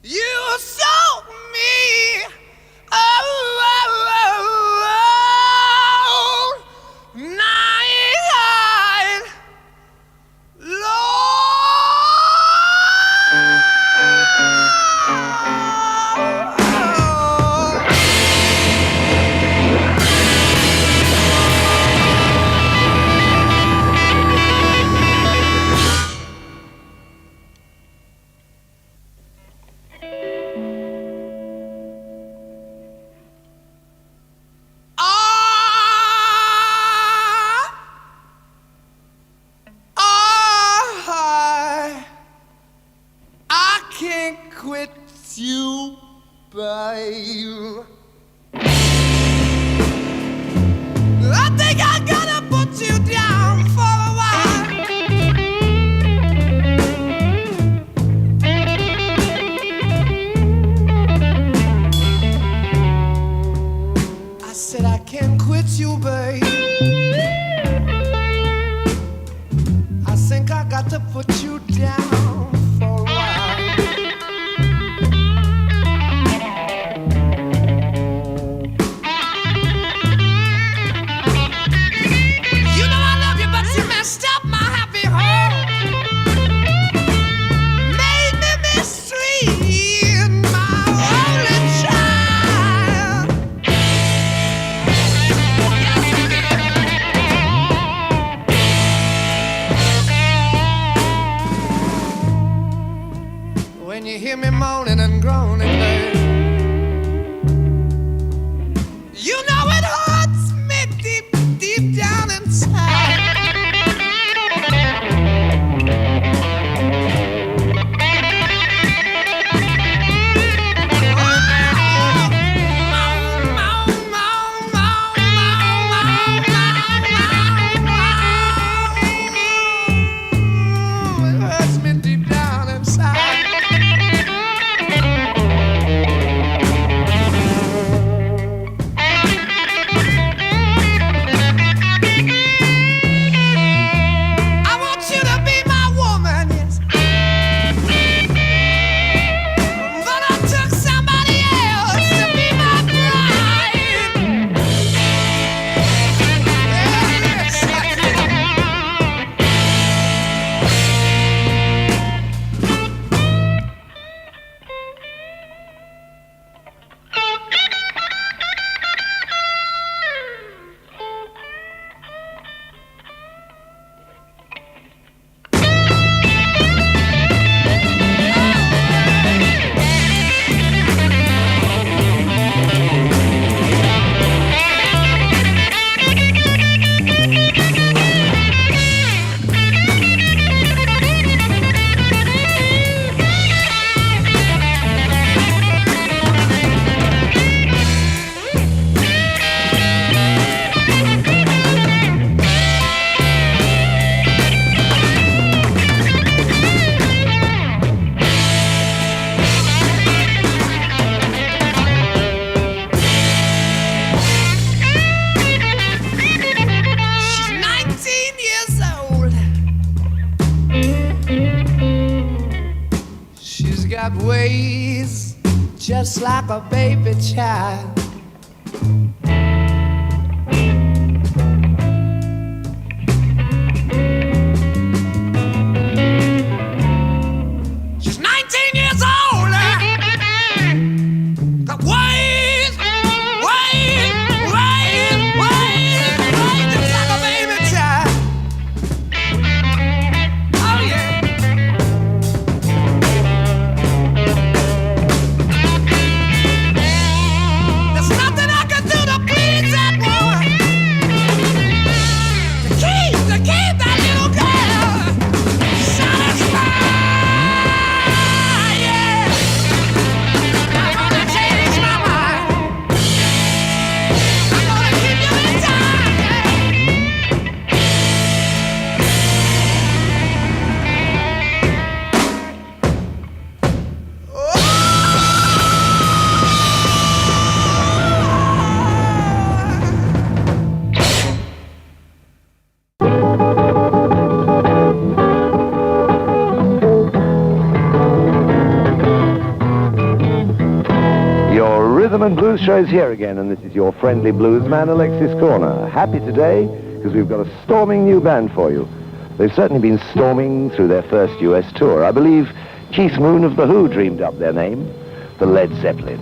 You sold me. Oh, night, Lord. I can't quit you, babe. I think I gotta put you down for a while. I said I can't quit you, babe. I think I got to put you down for a while. You know I love you, but you messed up my happy home. Made me mistreat my only child. When you hear me moaning and groaning, babe, you know it hurts me deep, deep down inside. It hurts me deep down inside. I want you to be my woman, yes. But I took somebody else to be my bride. Yes, I did. She's 19 years old. She's got ways just like a baby child. She's 19 years old. Got ways, just like a baby child. Oh yeah. There's nothing I can do Rhythm and Blues show is here again, and this is your friendly blues man, Alexis Corner. Happy today because we've got a storming new band for you. They've certainly been storming through their first US tour. I believe Keith Moon of The Who dreamed up their name, the Led Zeppelin.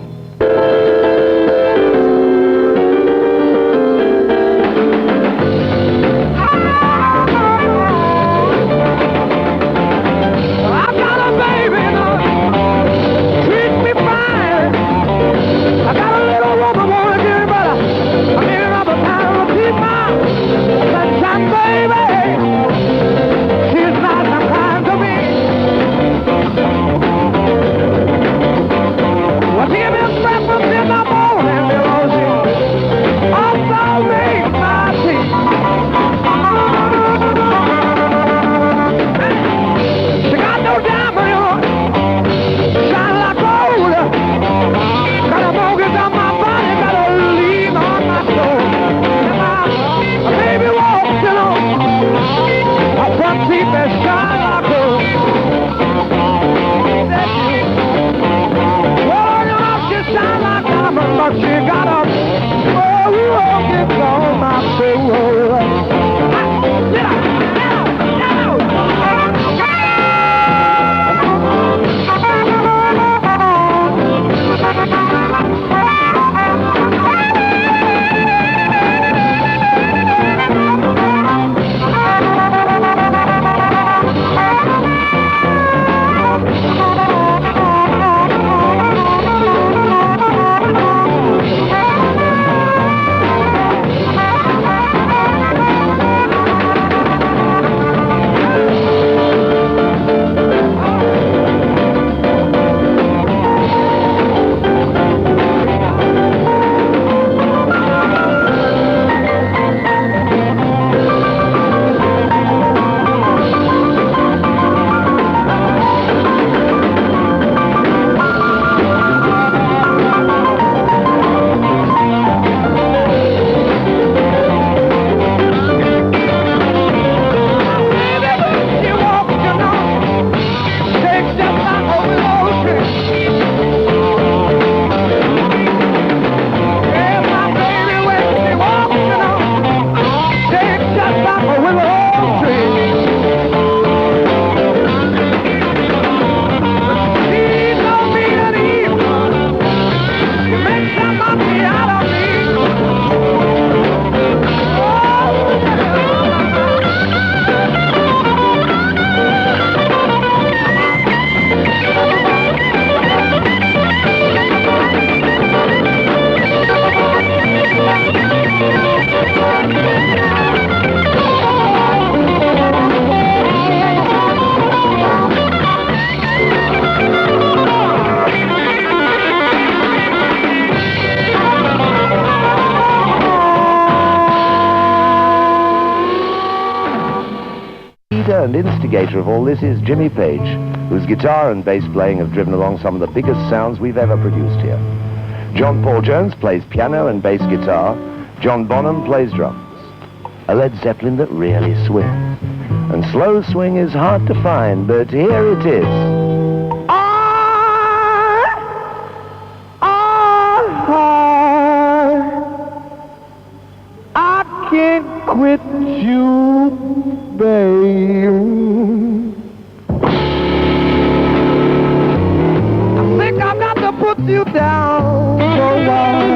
And instigator of all this is Jimmy Page, whose guitar and bass playing have driven along some of the biggest sounds we've ever produced here. John Paul Jones plays piano and bass guitar. John Bonham plays drums. A Led Zeppelin that really swings. And slow swing is hard to find, but here it is. I can't quit you, babe. I think I've got to put you down for a while.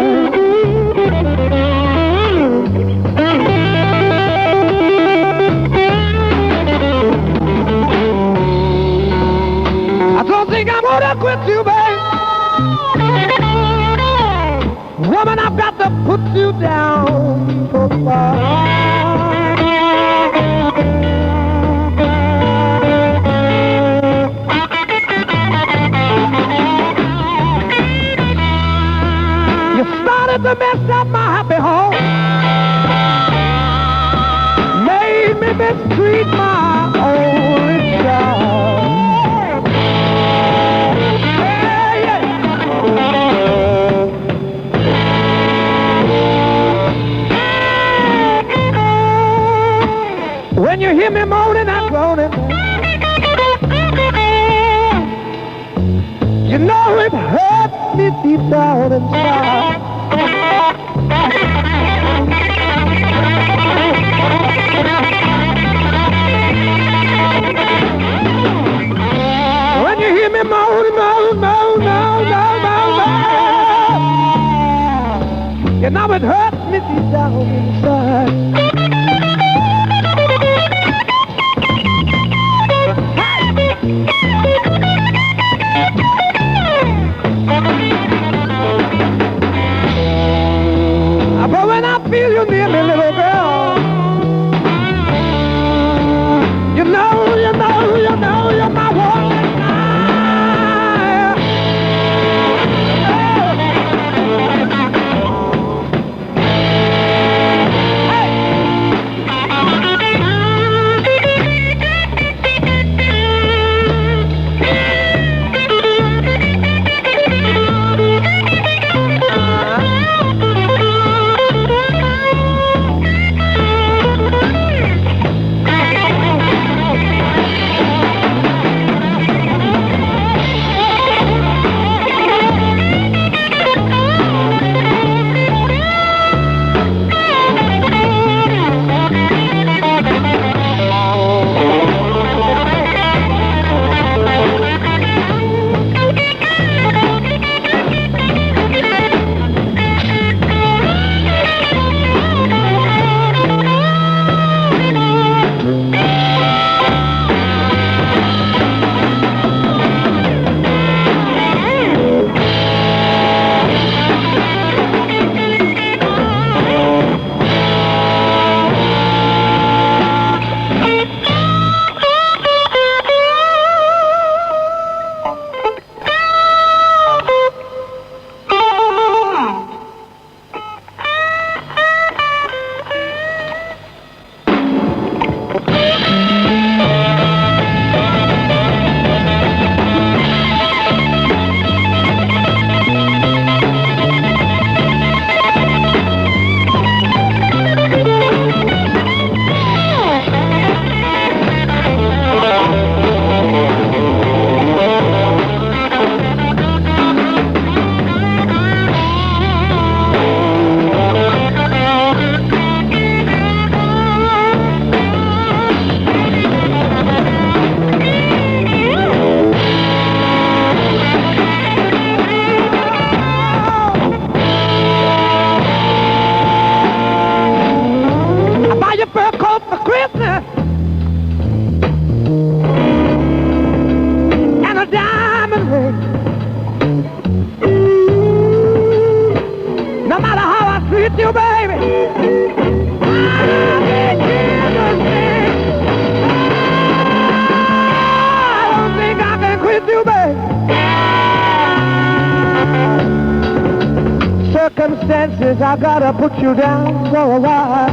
I don't think I'm gonna quit you, babe. Woman, I've got to put you down for a while. To mess up my happy home, made me mistreat my only child. Yeah, yeah. When you hear me moaning and groaning, you know it hurt me deep down inside. When you hear me moan, moan, moan, moan, moan, moan, moan, you know it hurts me deep down inside. But when I feel you near me, little girl, you know, you know, you know, you're my one. Circumstances, I gotta put you down for a while.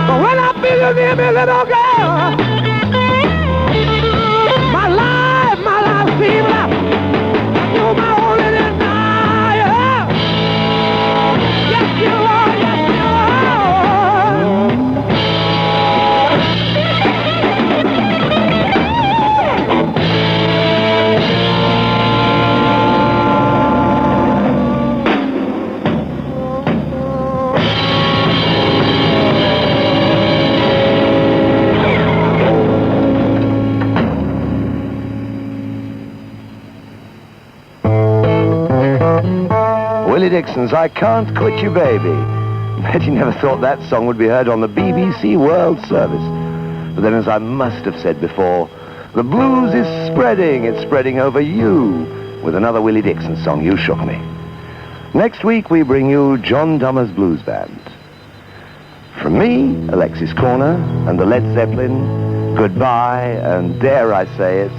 But when I feel you near me, little girl, my life seems like you're my only desire. Yes, you are, yes, you are. Willie Dixon's I Can't Quit You Baby. Betty never thought that song would be heard on the BBC World Service. But then, as I must have said before, the blues is spreading. It's spreading over you with another Willie Dixon song, You Shook Me. Next week, we bring you John Dummer's Blues Band. From me, Alexis Corner, and the Led Zeppelin, goodbye, and dare I say it,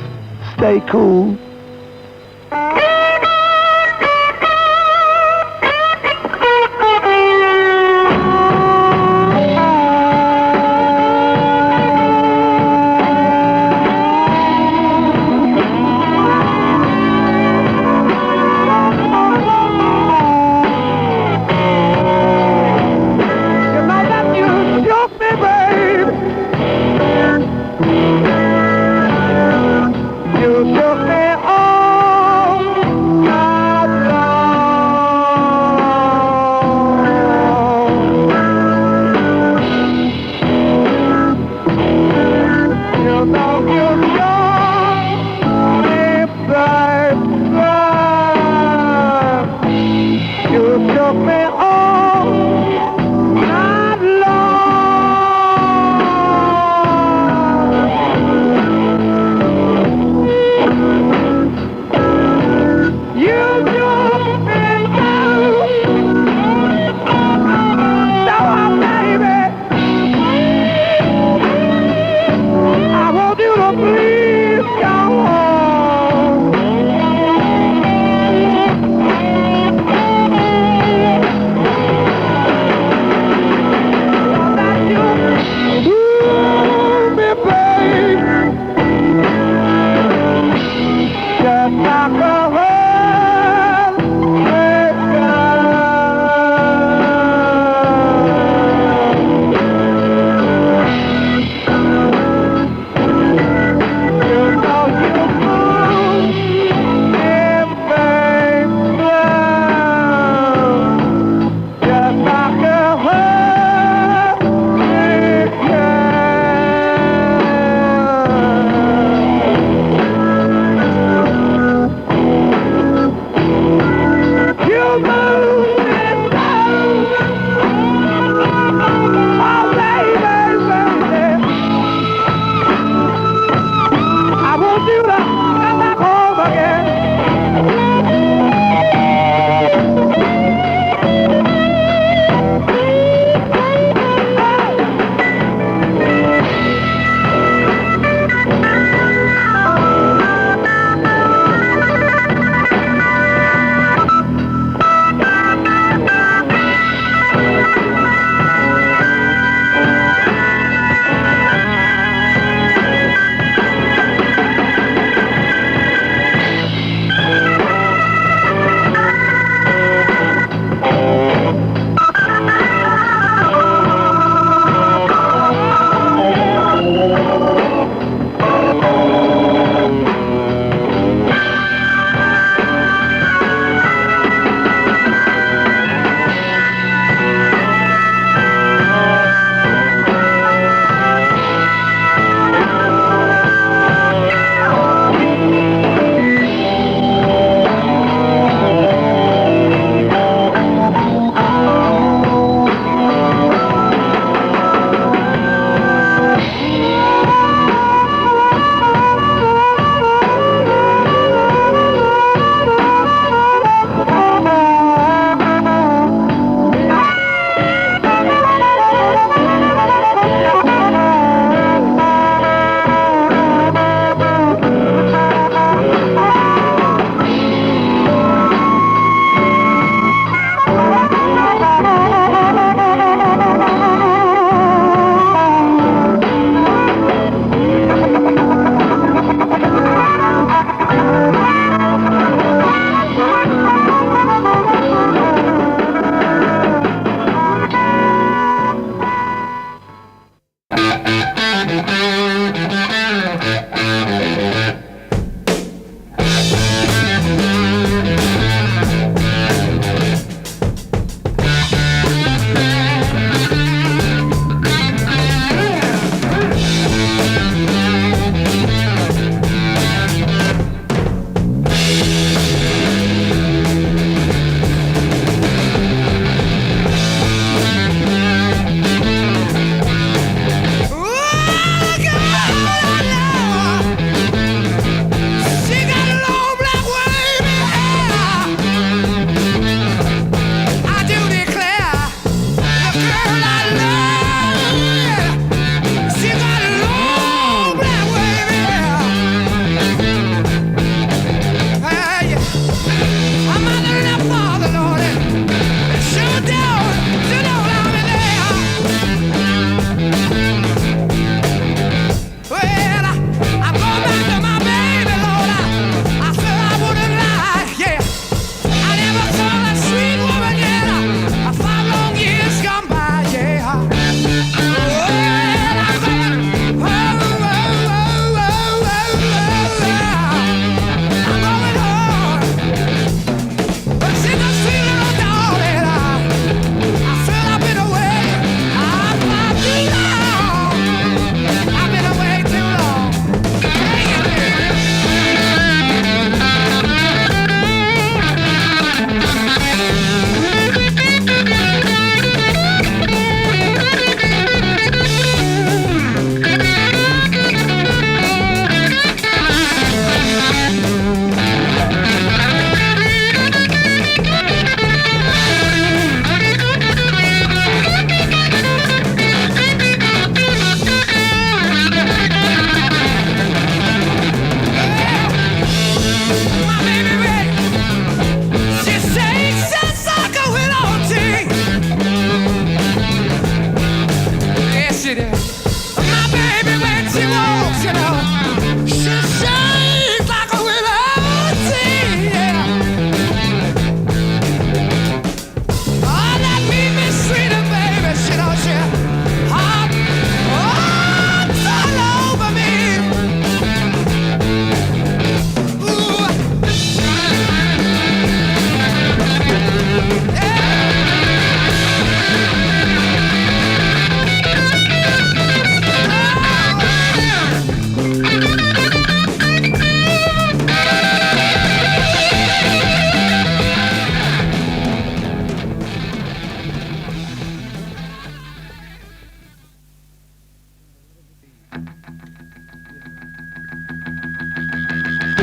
stay cool.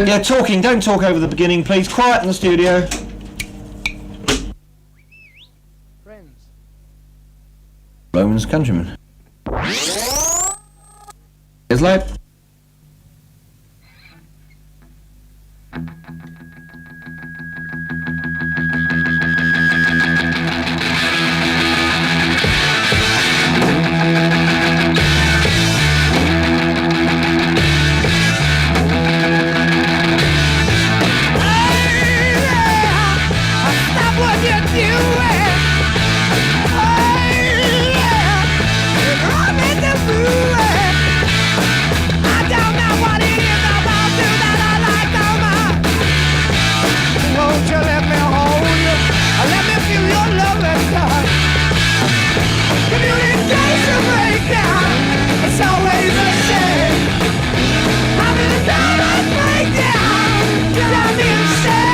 Yeah, talking, don't talk over the beginning, please. Quiet in the studio. Friends. Roman's countryman. It's like... Stop what you're doing. Hey, yeah. You're me to fool. I don't know what it is about you that I like so much. Won't you let me hold you? Let me feel your loving touch. Communication breakdown. It's always the same. I'm in a nervous breakdown. Drive me insane.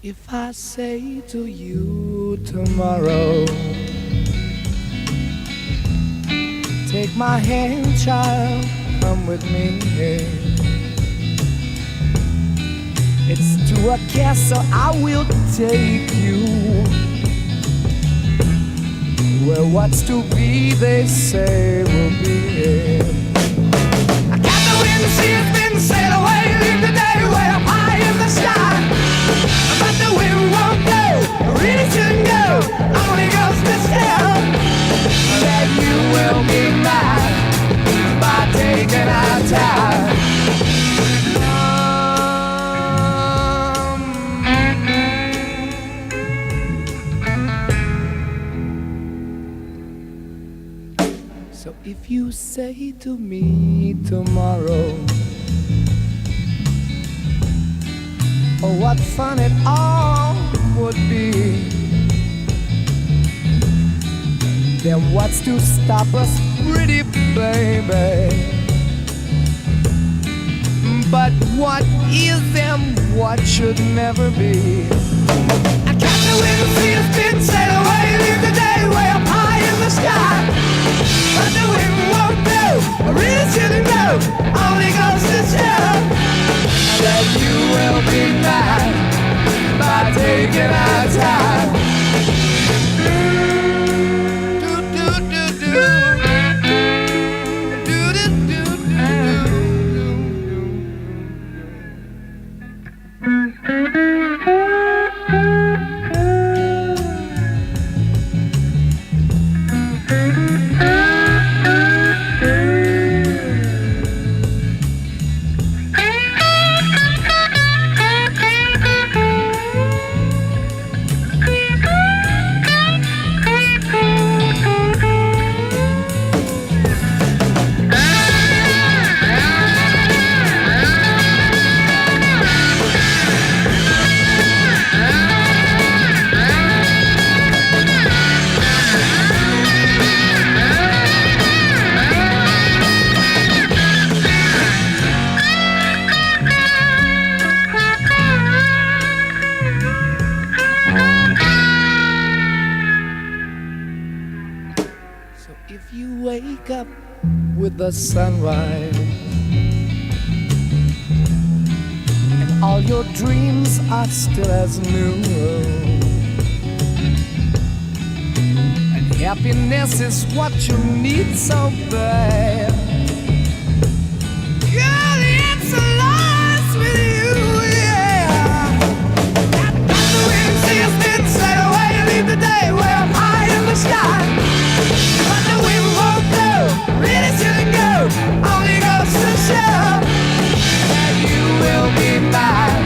If I say to you tomorrow, take my hand, child, come with me. It's to a castle I will take you, where what's to be, they say, will be. I got the wind, the sea has been sailed away, leave the day way up high in the sky. But the wind won't go, it really shouldn't go, only goes to tell that you will be mine by taking our time. So if you say to me tomorrow, oh, what fun it all would be, then what's to stop us, pretty baby? But what is and what should never be? I catch the wind, the sea has been sailed away, leave the day way up high in the sky. But the wind won't blow, I really shouldn't know, only goes to show that you will be mine by taking our time. Do do do do, do do do up with the sunrise, and all your dreams are still as new, and happiness is what you need so bad. Girl, the answer lies with you, yeah. Got the wind, sea has been sailed away, leave the day way up high in the sky. But the wind won't go, really shouldn't go, only goes to show that you will be mine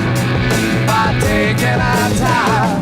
by taking our time.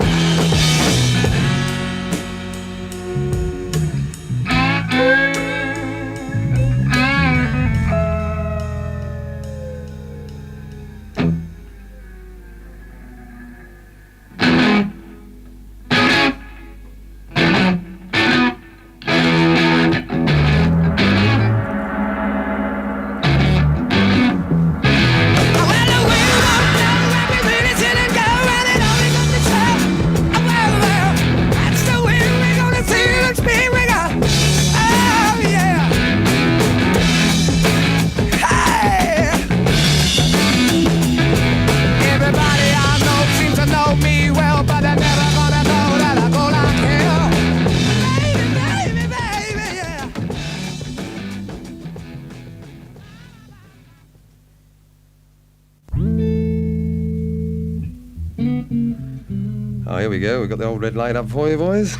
Oh, here we go. We've got the old red light up for you, boys.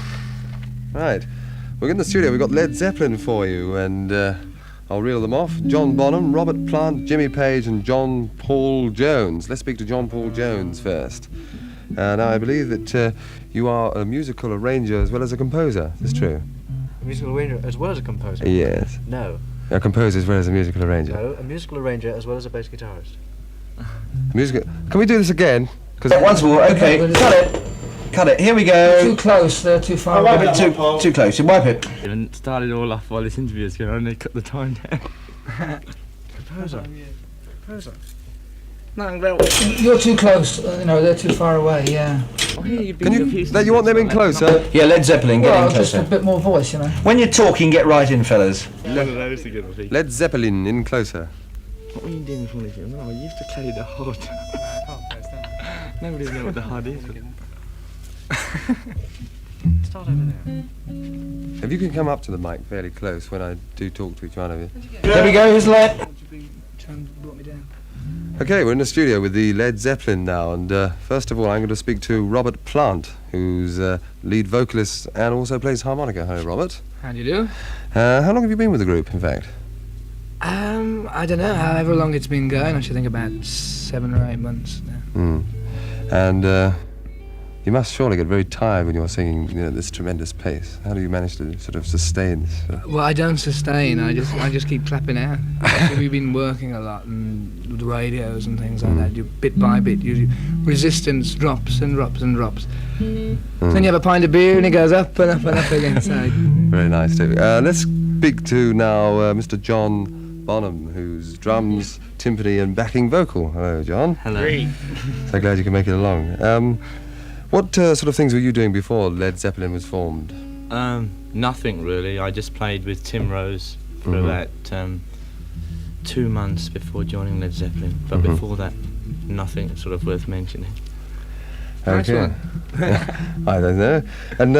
Right. We're in the studio. We've got Led Zeppelin for you, and I'll reel them off. John Bonham, Robert Plant, Jimmy Page, and John Paul Jones. Let's speak to John Paul Jones first. Now, I believe that you are a musical arranger as well as a composer. Is this true? A musical arranger as well as a composer? Yes. No. A composer as well as a musical arranger? No, a musical arranger as well as a bass guitarist. Can we do this again? Once more, okay, cut it. Cut it, here we go. Too close, they're too far A away. bit too close, you wipe it. And started all off while this interview is going on, they cut the time down. Composer. Composer. You're too close. They're too far away. Yeah. Can you want them in closer? Yeah, Led Zeppelin, get in Well, just closer. a bit more voice, When you're talking, get right in, fellas. Led Zeppelin in closer. What are you doing from this? No, I used to play the hard. Nobody knows what the hard is. Start over there. If you can come up to the mic fairly close when I do talk to each one of you. There we go, here's Led. Okay, we're in the studio with the Led Zeppelin now, and first of all I'm going to speak to Robert Plant, who's lead vocalist and also plays harmonica. Hello, Robert. How do you do? How long have you been with the group, in fact? I don't know. However long it's been going, I should think about 7 or 8 months now. And you must surely get very tired when you're singing, at this tremendous pace. How do you manage to sort of sustain this? Well, I don't sustain. I just keep clapping out. We've been working a lot and with the radios and things like that. You bit by bit, your resistance drops and drops and drops. Then you have a pint of beer and it goes up and up and up again. So. Very nice too. Let's speak to now Mr. John Bonham, who's drums, timpani, and backing vocal. Hello, John. Hello. So glad you can make it along. What sort of things were you doing before Led Zeppelin was formed? Nothing really. I just played with Tim Rose for about 2 months before joining Led Zeppelin. But before that, nothing sort of worth mentioning. Okay. I don't know. And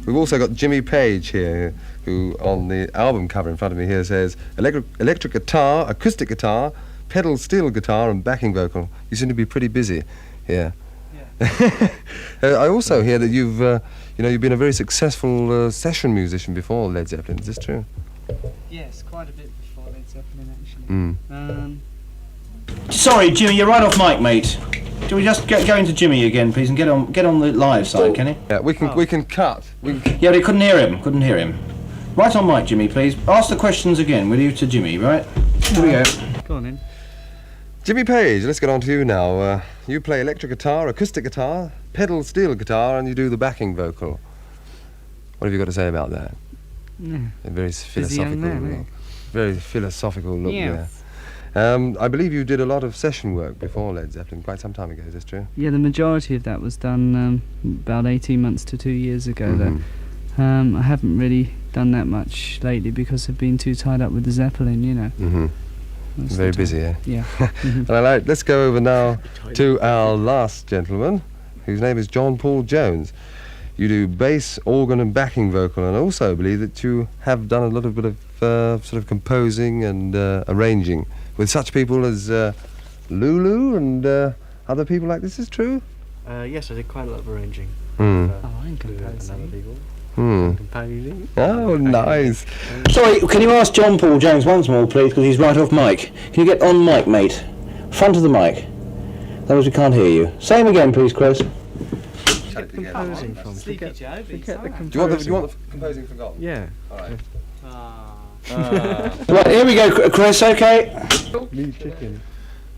we've also got Jimmy Page here, who on the album cover in front of me here says electric guitar, acoustic guitar, pedal steel guitar, and backing vocal. You seem to be pretty busy here. I also hear that you've been a very successful session musician before Led Zeppelin. Is this true? Yes, quite a bit before Led Zeppelin, actually. Sorry, Jimmy, you're right off mic, mate. Can we just go into Jimmy again, please, and get on the live side, can you? Yeah, we can cut. Yeah, but he couldn't hear him. Right on mic, Jimmy, please. Ask the questions again, will you, to Jimmy, right? Here we go. Go on then. Jimmy Page, let's get on to you now. You play electric guitar, acoustic guitar, pedal steel guitar, and you do the backing vocal. What have you got to say about that? A very philosophical look. Very philosophical look there. I believe you did a lot of session work before Led Zeppelin, quite some time ago, is this true? Yeah, the majority of that was done about 18 months to 2 years ago. I haven't really done that much lately because I've been too tied up with the Zeppelin, Very busy, eh? Yeah. And let's go over now to our last gentleman, whose name is John Paul Jones. You do bass, organ, and backing vocal, and also believe that you have done a little bit of sort of composing and arranging with such people as Lulu and other people like this. Is true? Yes, I did quite a lot of arranging. I'm And composing. other people. Composing. Oh, nice. Sorry, can you ask John Paul Jones once more, please, because he's right off mic. Can you get on mic, mate? Front of the mic. Otherwise we can't hear you. Same again, please, Chris. Composing from. Forget the composing. Do you want the composing forgotten? Yeah. All right. Right, here we go, Chris, okay?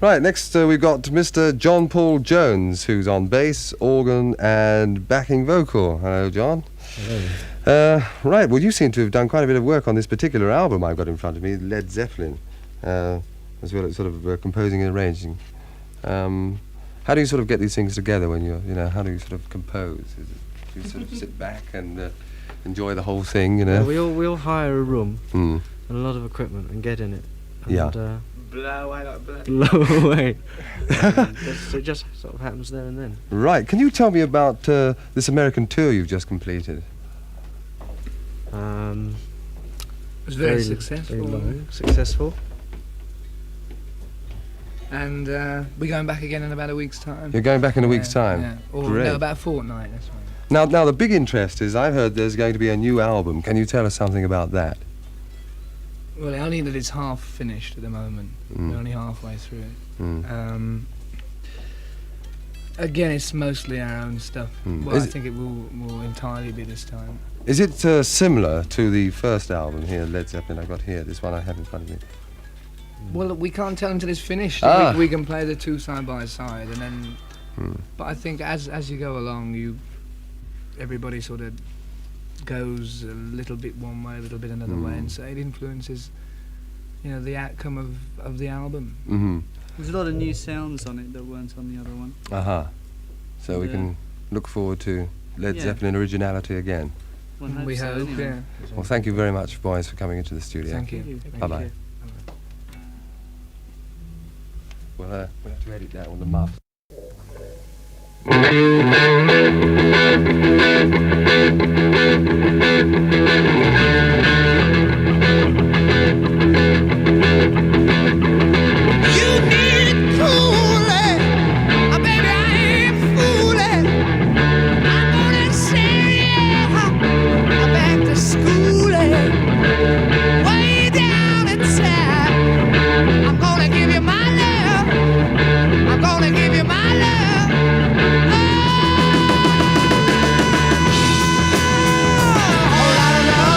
Right, next we've got Mr. John Paul Jones, who's on bass, organ, and backing vocal. Hello, John. Hello. Right, well, you seem to have done quite a bit of work on this particular album I've got in front of me, Led Zeppelin, as well as sort of composing and arranging. How do you sort of get these things together when you're, how do you sort of compose? Do you sort of sit back and enjoy the whole thing, Well, we all hire a room Mm. and a lot of equipment and get in it. And, Yeah. blow away. It just sort of happens there and then. Right, can you tell me about this American tour you've just completed? It was very successful. Very long, successful. And we're going back again in about a week's time. You're going back in a week's time? Yeah. Or Great. no, about a fortnight, that's right. Now the big interest is I've heard there's going to be a new album. Can you tell us something about that? Well, only that it's half finished at the moment. We're only halfway through it. Again, it's mostly our own stuff. Well, I think it will entirely be this time. Is it similar to the first album here, Led Zeppelin, I've got here, this one I have in front of me? Well, we can't tell until it's finished. We can play the two side by side, and then. But I think as you go along, everybody sort of goes a little bit one way, a little bit another way, and so it influences, the outcome of the album. There's a lot of new sounds on it that weren't on the other one. So we Yeah. can look forward to Led Yeah. Zeppelin originality again. One hopes We so, hope, anyway. yeah. Well, thank you very much, boys, for coming into the studio. Thank you. Bye-bye. We'll have to edit that on the muff. You need cooling, baby, I ain't fooling. I'm gonna send you back to school, way down inside. I'm gonna give you my love. I'm gonna give you my love. Oh, a whole lot of love.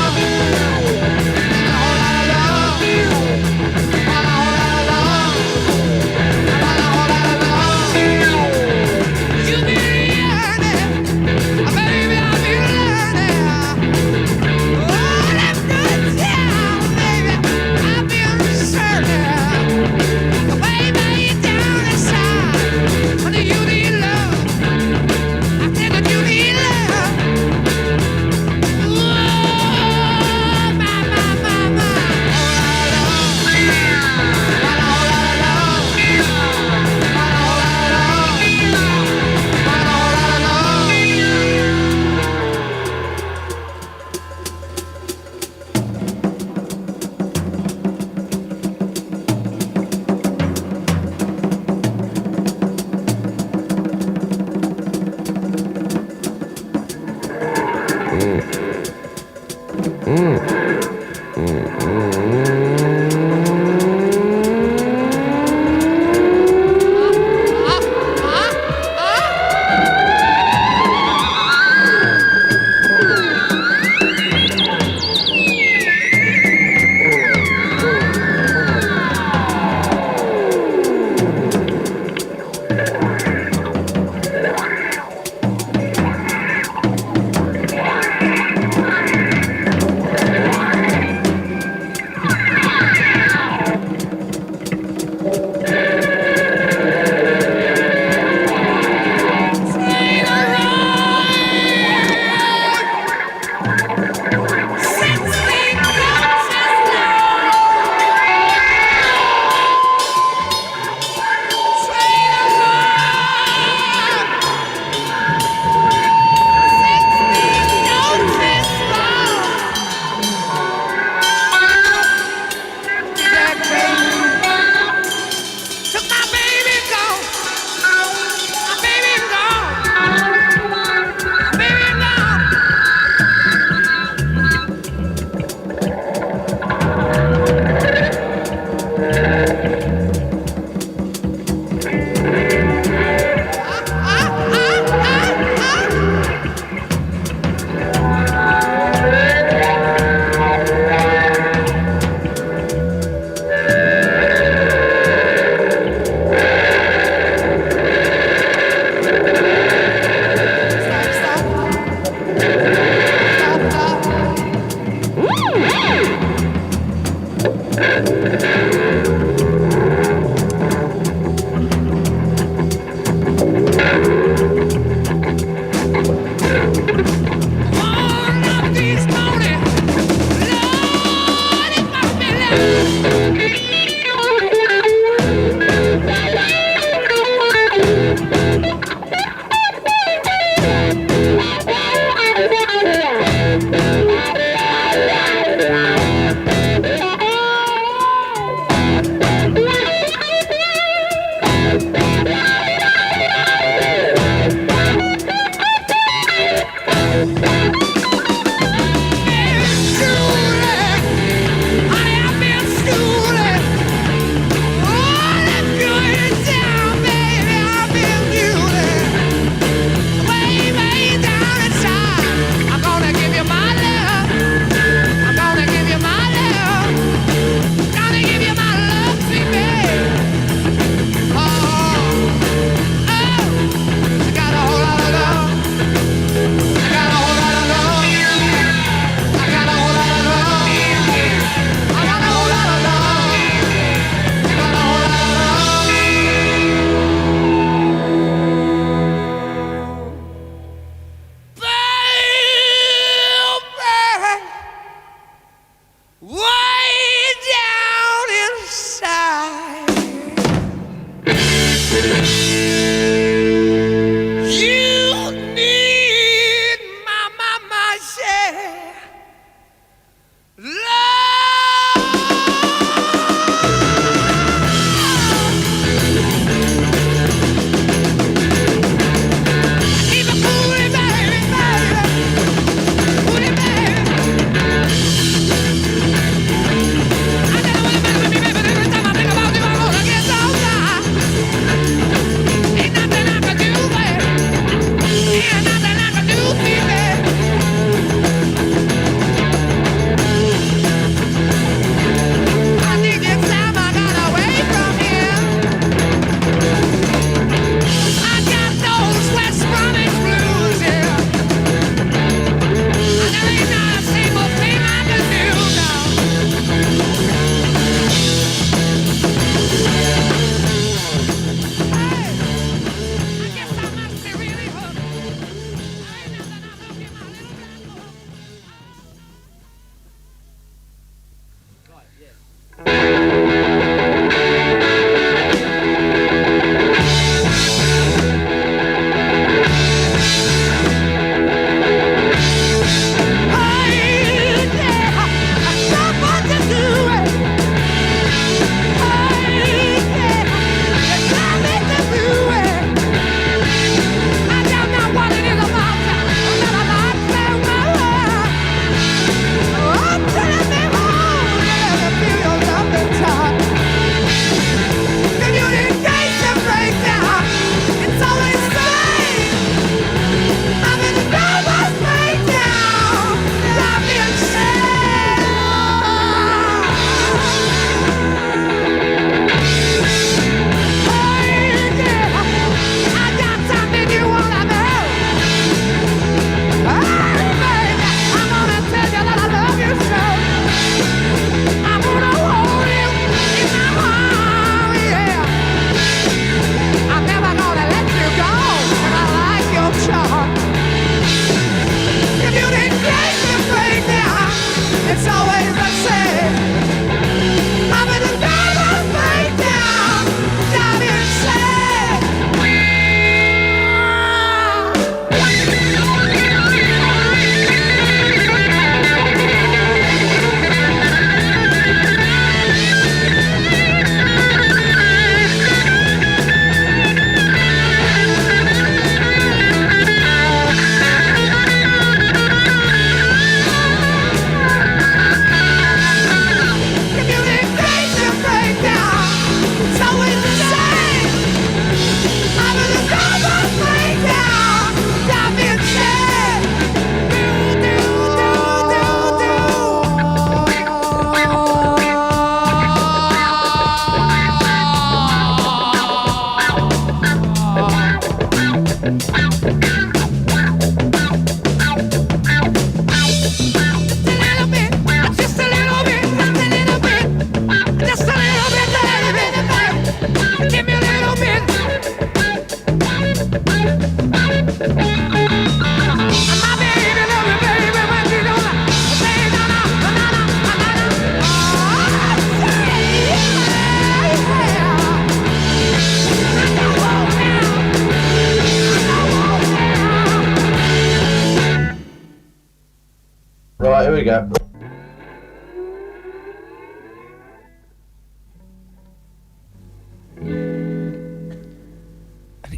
Right, here we go.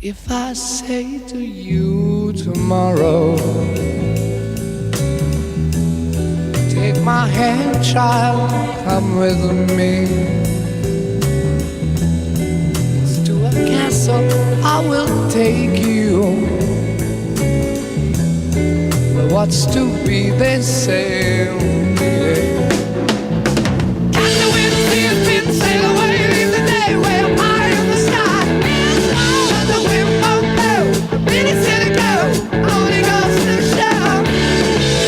If I say to you tomorrow, take my hand, child, come with me. To a castle I will take you. But what's to be, they say. Catch the wind, see a spin, sail away, leave the day way up high in the sky. Only goes to show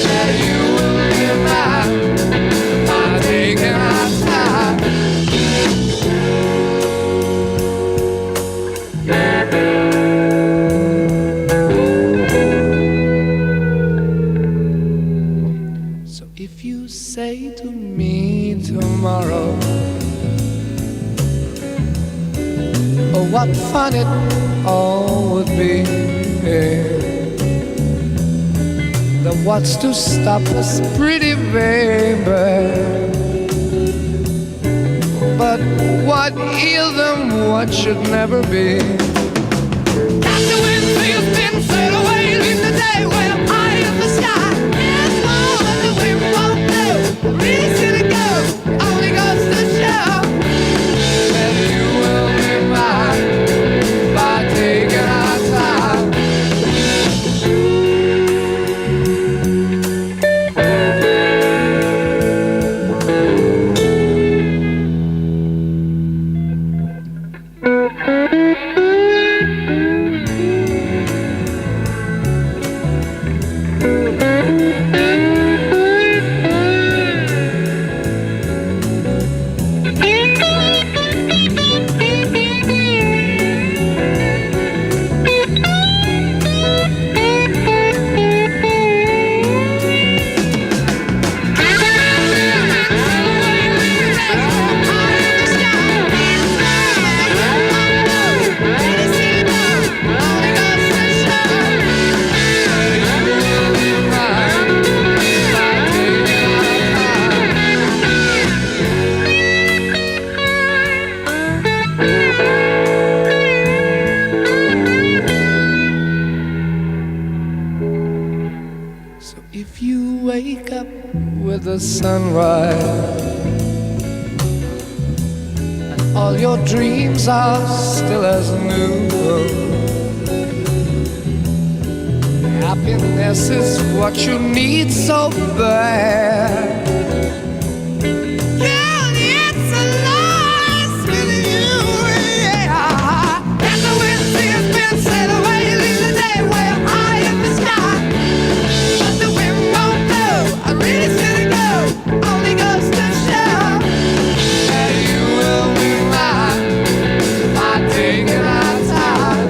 that you will be mine by taking our time. So if you say to me tomorrow, oh, what fun it all would be. Then what's to stop us, pretty baby? But what is and what should never be? Catch the wind, feel spin, sail away, leave the day way up high in the sky. It's more than the wind won't blow. Really see it go, only goes to show that you will be mine by taking our time. If you wake up with the sunrise and all your dreams are still as new, happiness is what you need so bad. Yeah, the answer lies with you, yeah. And the wind has been sailed away, leave the day way up high in the sky. But the wind won't blow, I really should it go, only goes to show that you will be mine by taking our time.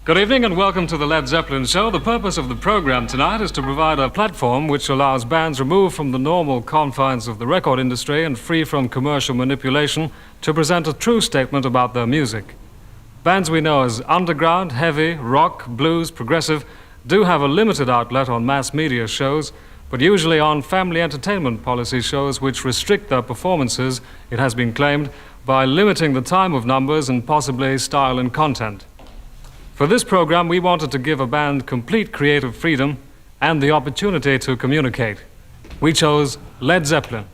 Good evening and welcome to the Led Zeppelin Show. The purpose of the program tonight is to provide a platform which allows bands removed from the normal confines of the record industry and free from commercial manipulation to present a true statement about their music. Bands we know as underground, heavy, rock, blues, progressive do have a limited outlet on mass media shows, but usually on family entertainment policy shows which restrict their performances, it has been claimed, by limiting the time of numbers and possibly style and content. For this program, we wanted to give a band complete creative freedom and the opportunity to communicate. We chose Led Zeppelin.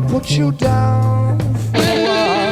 Put you down for a while.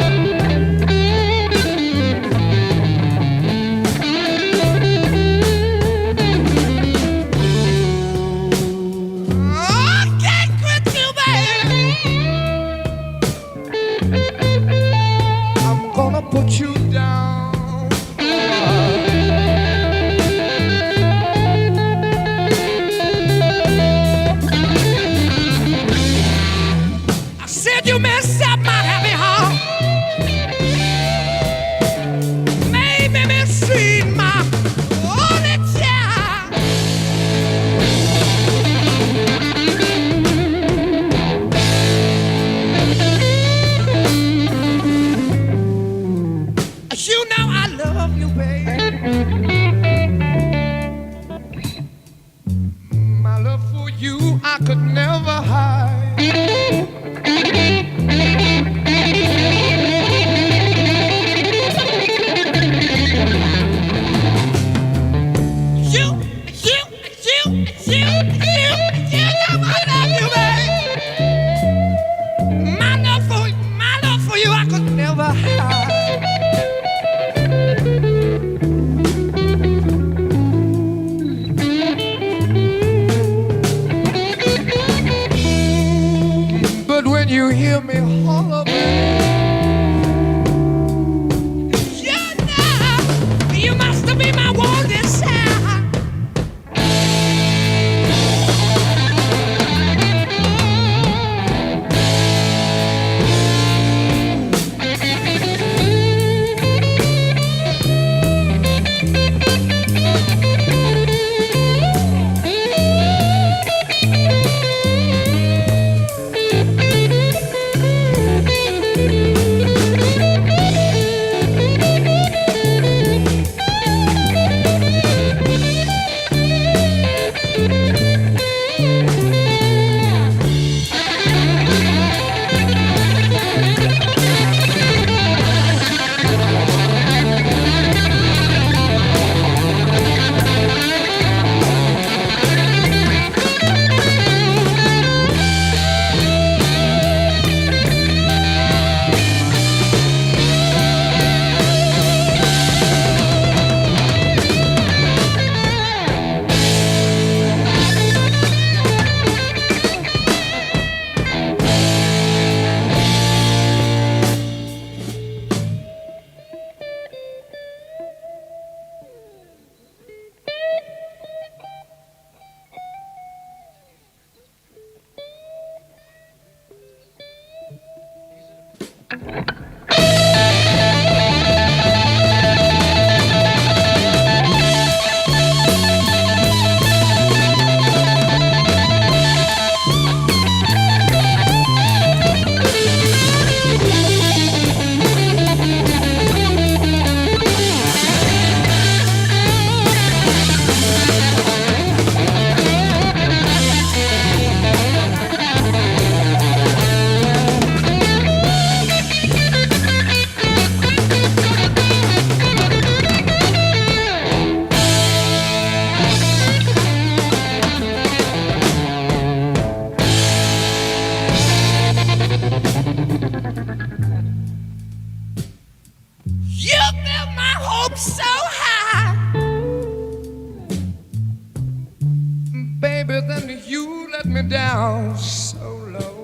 baby, then you let me down so low.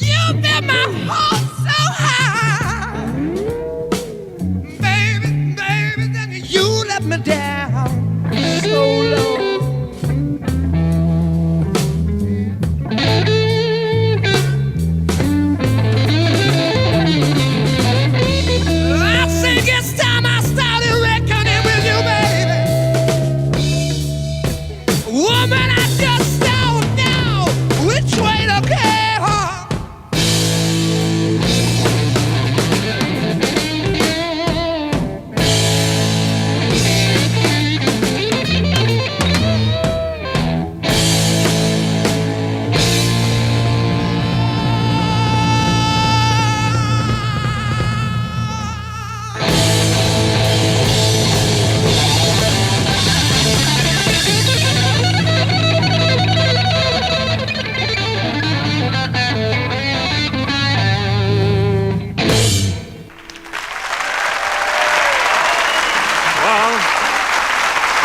You bet my heart so high, baby, baby, then you let me down so low. I think it's time I started reckoning with you, baby. Woman, I just don't know which way to go.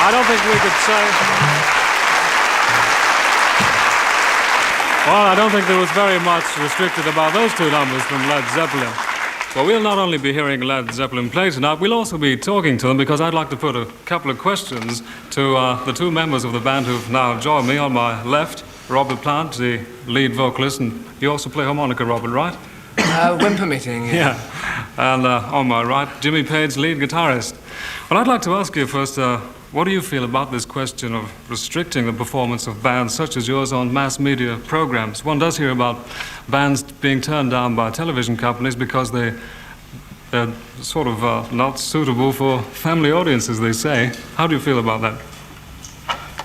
I don't think we could say... Well, I don't think there was very much restricted about those two numbers from Led Zeppelin. Well, we'll not only be hearing Led Zeppelin play tonight, we'll also be talking to them because I'd like to put a couple of questions to the two members of the band who've now joined me. On my left, Robert Plant, the lead vocalist, and you also play harmonica, Robert, right? When permitting, yeah. And on my right, Jimmy Page, lead guitarist. Well, I'd like to ask you first, what do you feel about this question of restricting the performance of bands such as yours on mass media programs? One does hear about bands being turned down by television companies because they're sort of not suitable for family audiences, they say. How do you feel about that?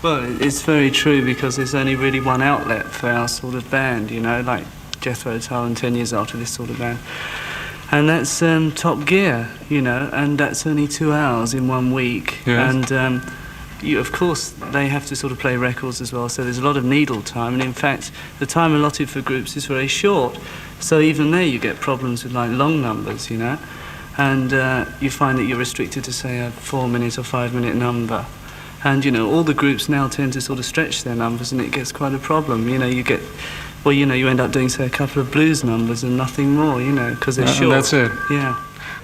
Well, it's very true because there's only really one outlet for our sort of band, you know, like Jethro Tull and 10 Years After, this sort of band. And that's Top Gear, you know, and that's only 2 hours in 1 week. Yes. And of course, they have to sort of play records as well, so there's a lot of needle time. And in fact, the time allotted for groups is very short. So even there, you get problems with like long numbers, you know. And you find that you're restricted to, say, a 4-minute or 5-minute number. And, you know, all the groups now tend to sort of stretch their numbers, and it gets quite a problem. You know, you get... Well, you know, you end up doing, say, a couple of blues numbers and nothing more, you know, because they're short. That's it. Yeah.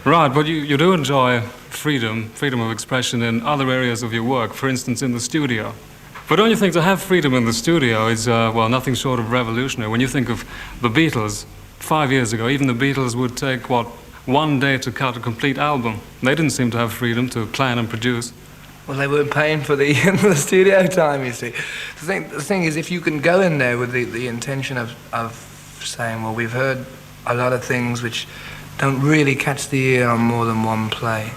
Right, but you do enjoy freedom of expression in other areas of your work, for instance, in the studio. But don't you think to have freedom in the studio is, well, nothing short of revolutionary? When you think of the Beatles, 5 years ago, even the Beatles would take, 1 day to cut a complete album. They didn't seem to have freedom to plan and produce. Well, they weren't paying for the studio time, you see. The thing is, if you can go in there with the intention of saying, well, we've heard a lot of things which don't really catch the ear on more than one play.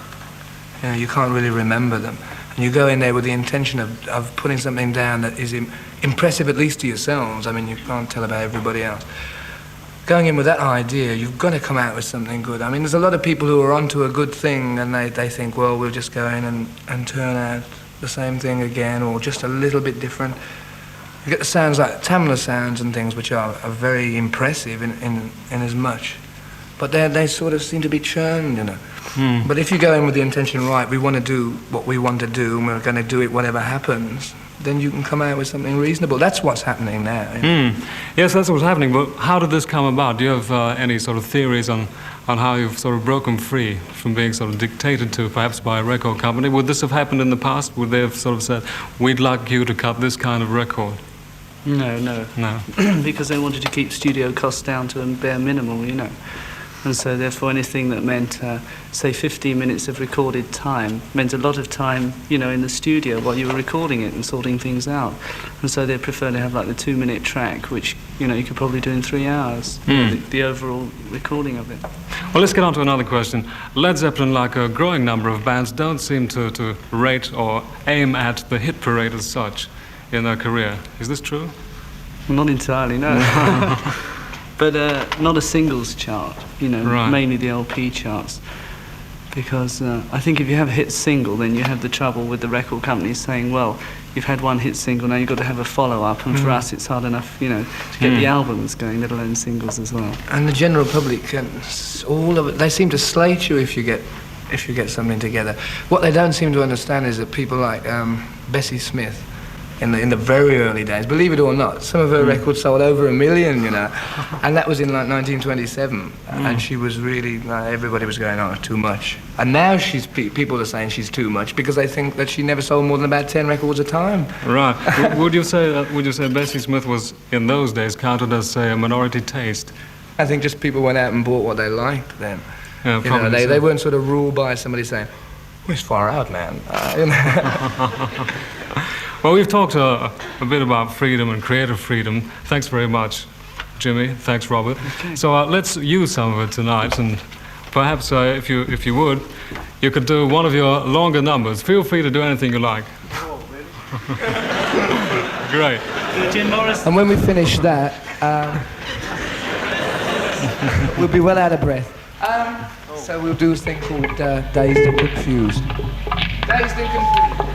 You know, you can't really remember them. And you go in there with the intention of putting something down that is impressive, at least to yourselves. I mean, you can't tell about everybody else. Going in with that idea, you've got to come out with something good. I mean, there's a lot of people who are onto a good thing and they think, well, we'll just go in and turn out the same thing again or just a little bit different. You get the sounds like Tamla sounds and things which are very impressive in as much. But they sort of seem to be churned, you know. But if you go in with the intention, right, we want to do what we want to do and we're going to do it whatever happens, then you can come out with something reasonable. That's what's happening now. You know? Yes, that's what's happening, but how did this come about? Do you have any sort of theories on how you've sort of broken free from being sort of dictated to, perhaps by a record company? Would this have happened in the past? Would they have sort of said, we'd like you to cut this kind of record? No. Because they wanted to keep studio costs down to a bare minimal, you know. And so therefore anything that meant, say, 15 minutes of recorded time meant a lot of time, you know, in the studio while you were recording it and sorting things out. And so they prefer to have like the 2-minute track, which, you know, you could probably do in 3 hours, the overall recording of it. Well, let's get on to another question. Led Zeppelin, like a growing number of bands, don't seem to rate or aim at the hit parade as such in their career. Is this true? Well, not entirely, no. But not a singles chart, you know, right. Mainly the LP charts. Because I think if you have a hit single, then you have the trouble with the record companies saying, well, you've had one hit single, now you've got to have a follow-up, and for us it's hard enough, you know, to get the albums going, let alone singles as well. And the general public, all of it, they seem to slate you if you get something together. What they don't seem to understand is that people like Bessie Smith, in the very early days, believe it or not, some of her records sold over 1 million, you know, and that was in like 1927, and she was really, everybody was going, oh, too much. And now people are saying she's too much because they think that she never sold more than about 10 records a time. Right. Would you say Bessie Smith was, in those days, counted as, say, a minority taste? I think just people went out and bought what they liked then. Yeah, you know, they weren't sort of ruled by somebody saying, well, it's far out, man. You know. Well, we've talked a bit about freedom and creative freedom. Thanks very much, Jimmy. Thanks, Robert. Okay. So let's use some of it tonight, and perhaps if you would, you could do one of your longer numbers. Feel free to do anything you like. Oh, really? Great. Jim Morrison. And when we finish that, we'll be well out of breath. So we'll do a thing called Dazed and Confused. Dazed and Confused.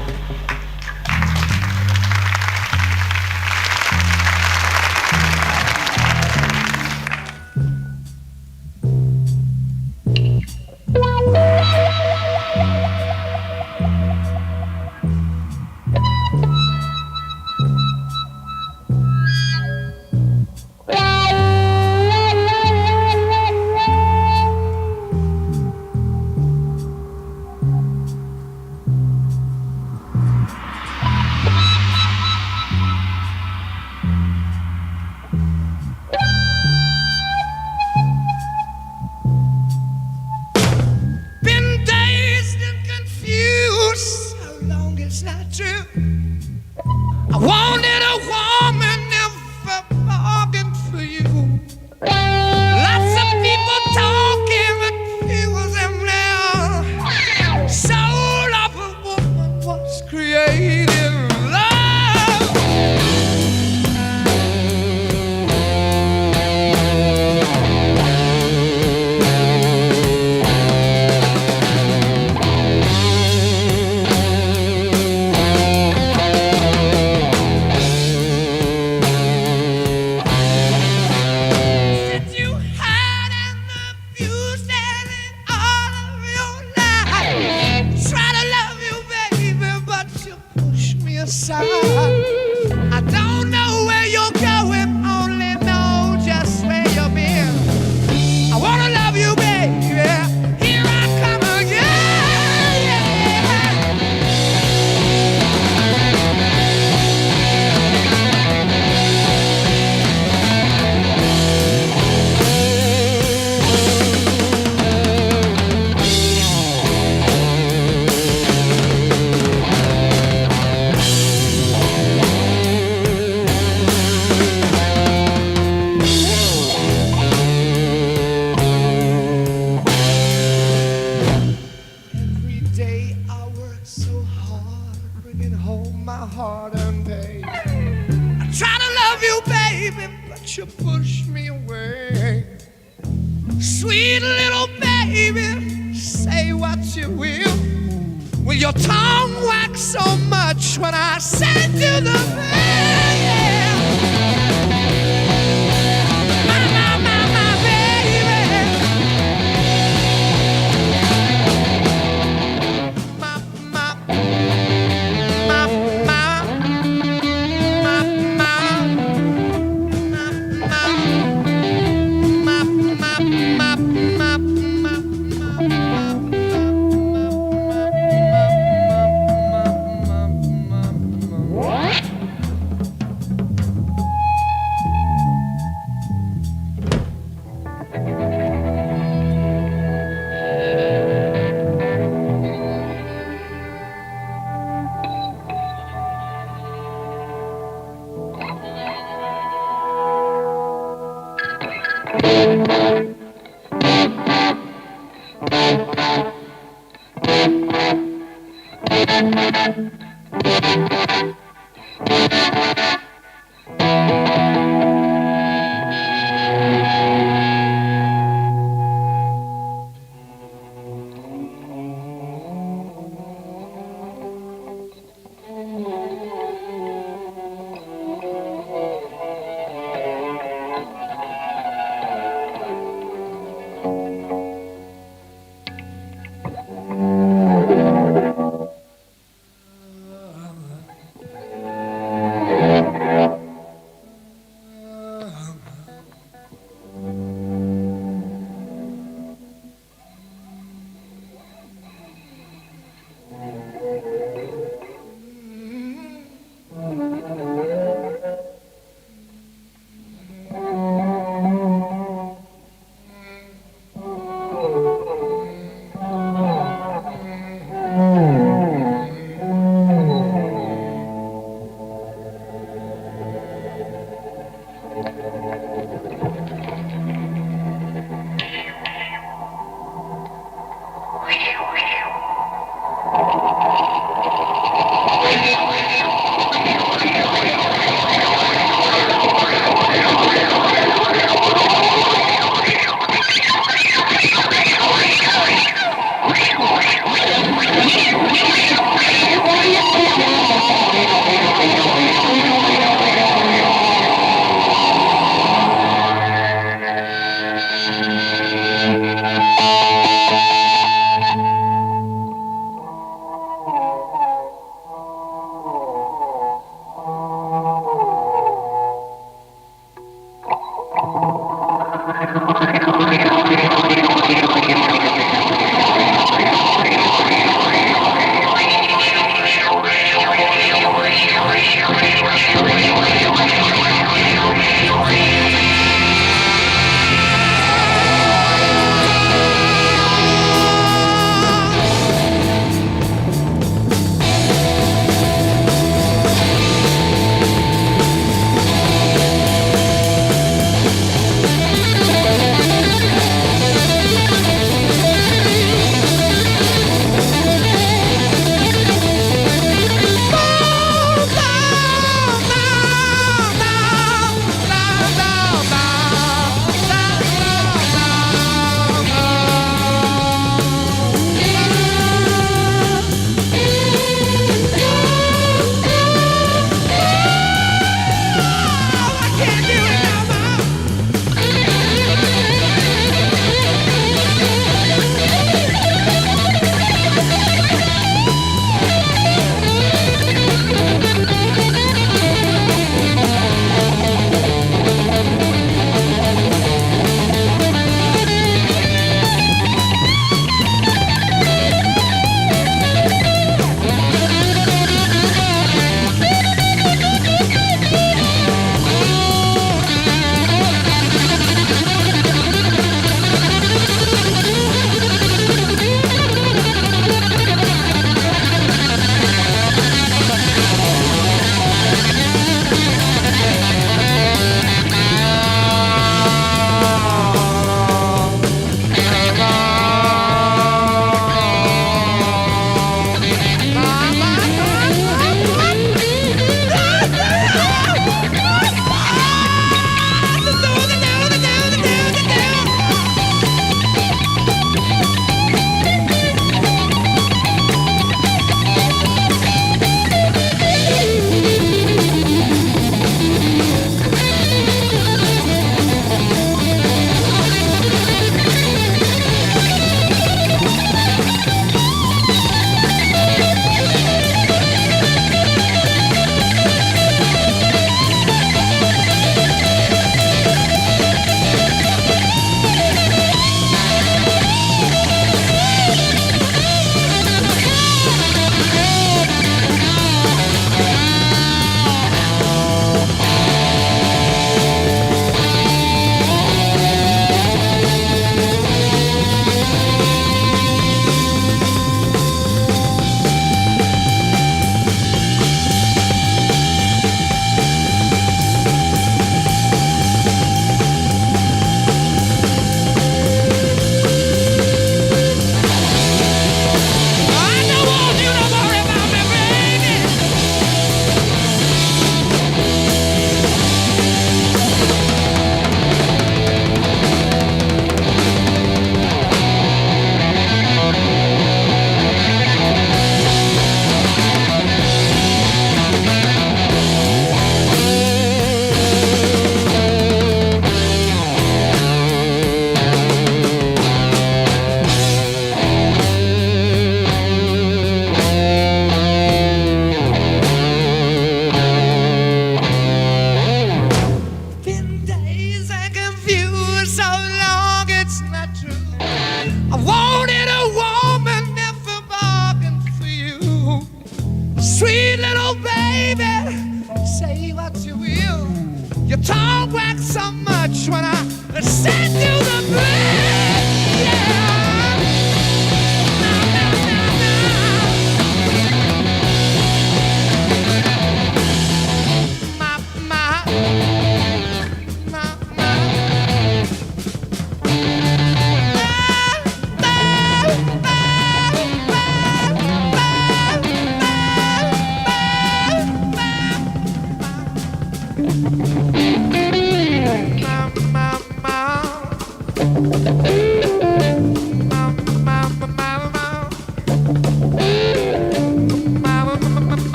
talk back so much when I send you the bed. Yeah.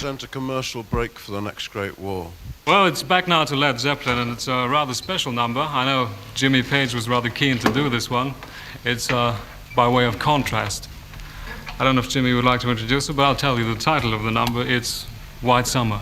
represent a commercial break for the next great war? Well, it's back now to Led Zeppelin, and it's a rather special number. I know Jimmy Page was rather keen to do this one. It's by way of contrast. I don't know if Jimmy would like to introduce it, but I'll tell you the title of the number. It's White Summer.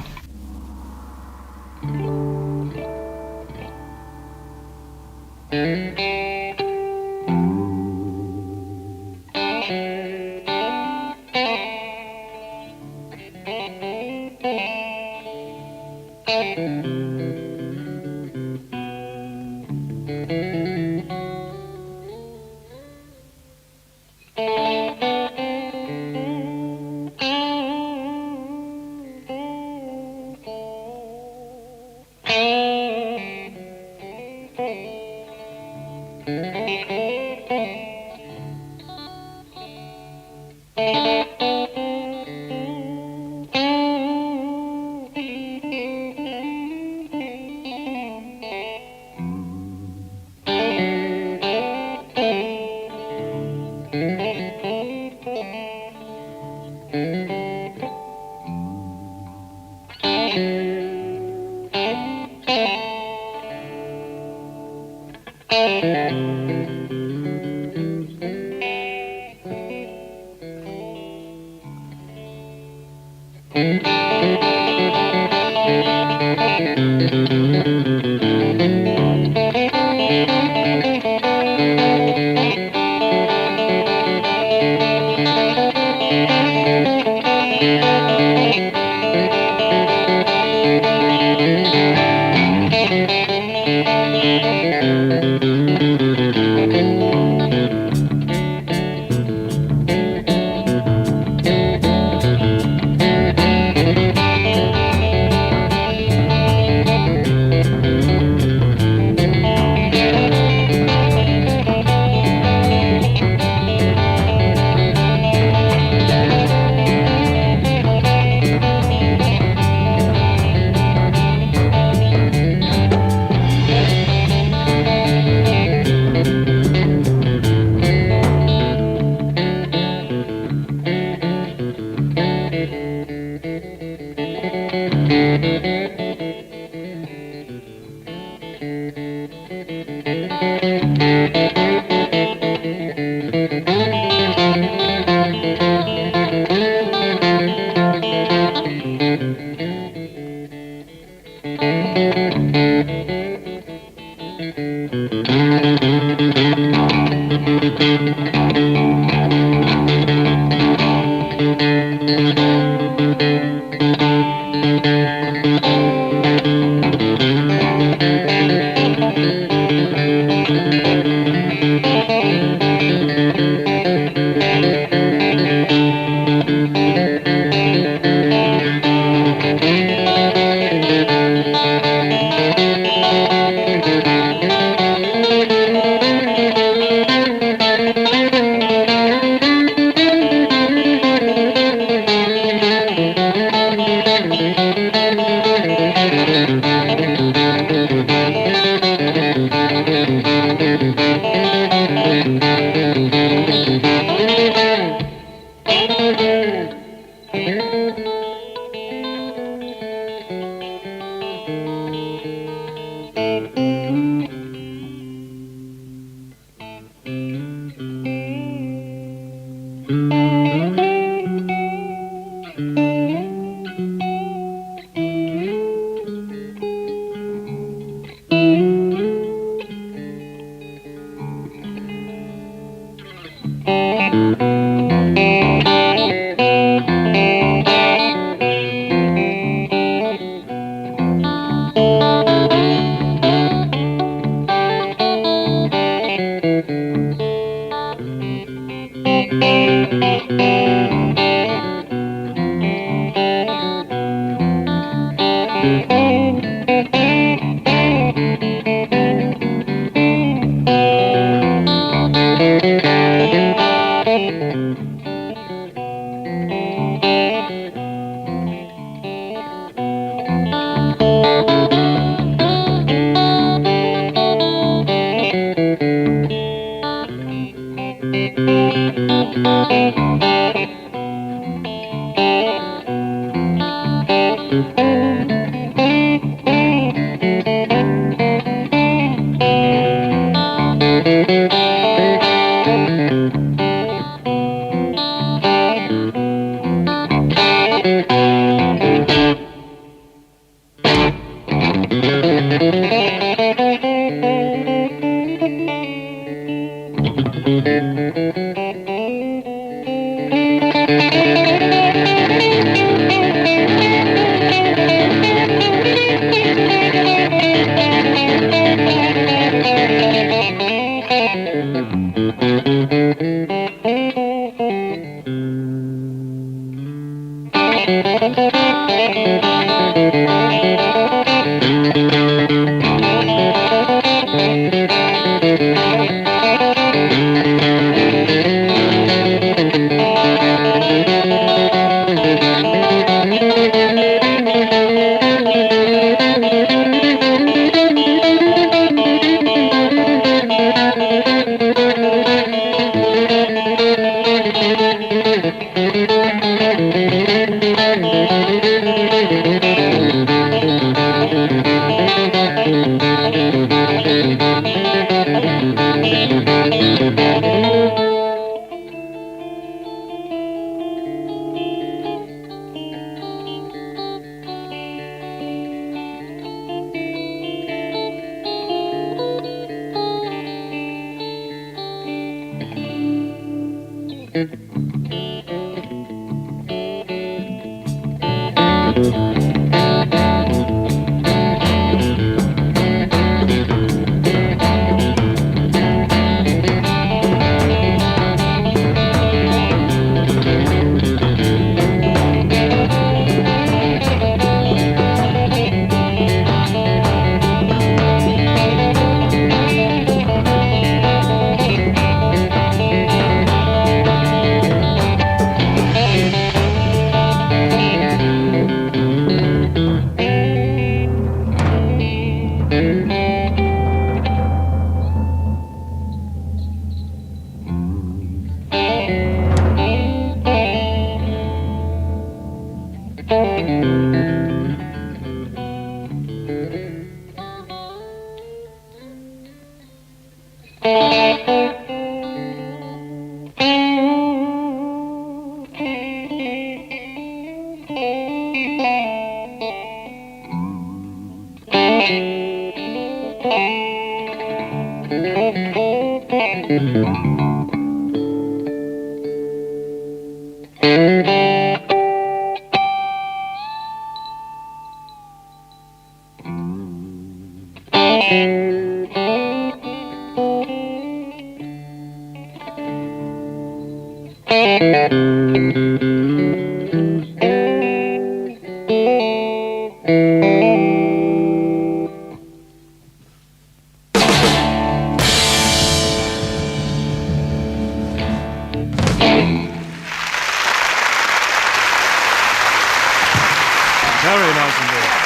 Very nice indeed.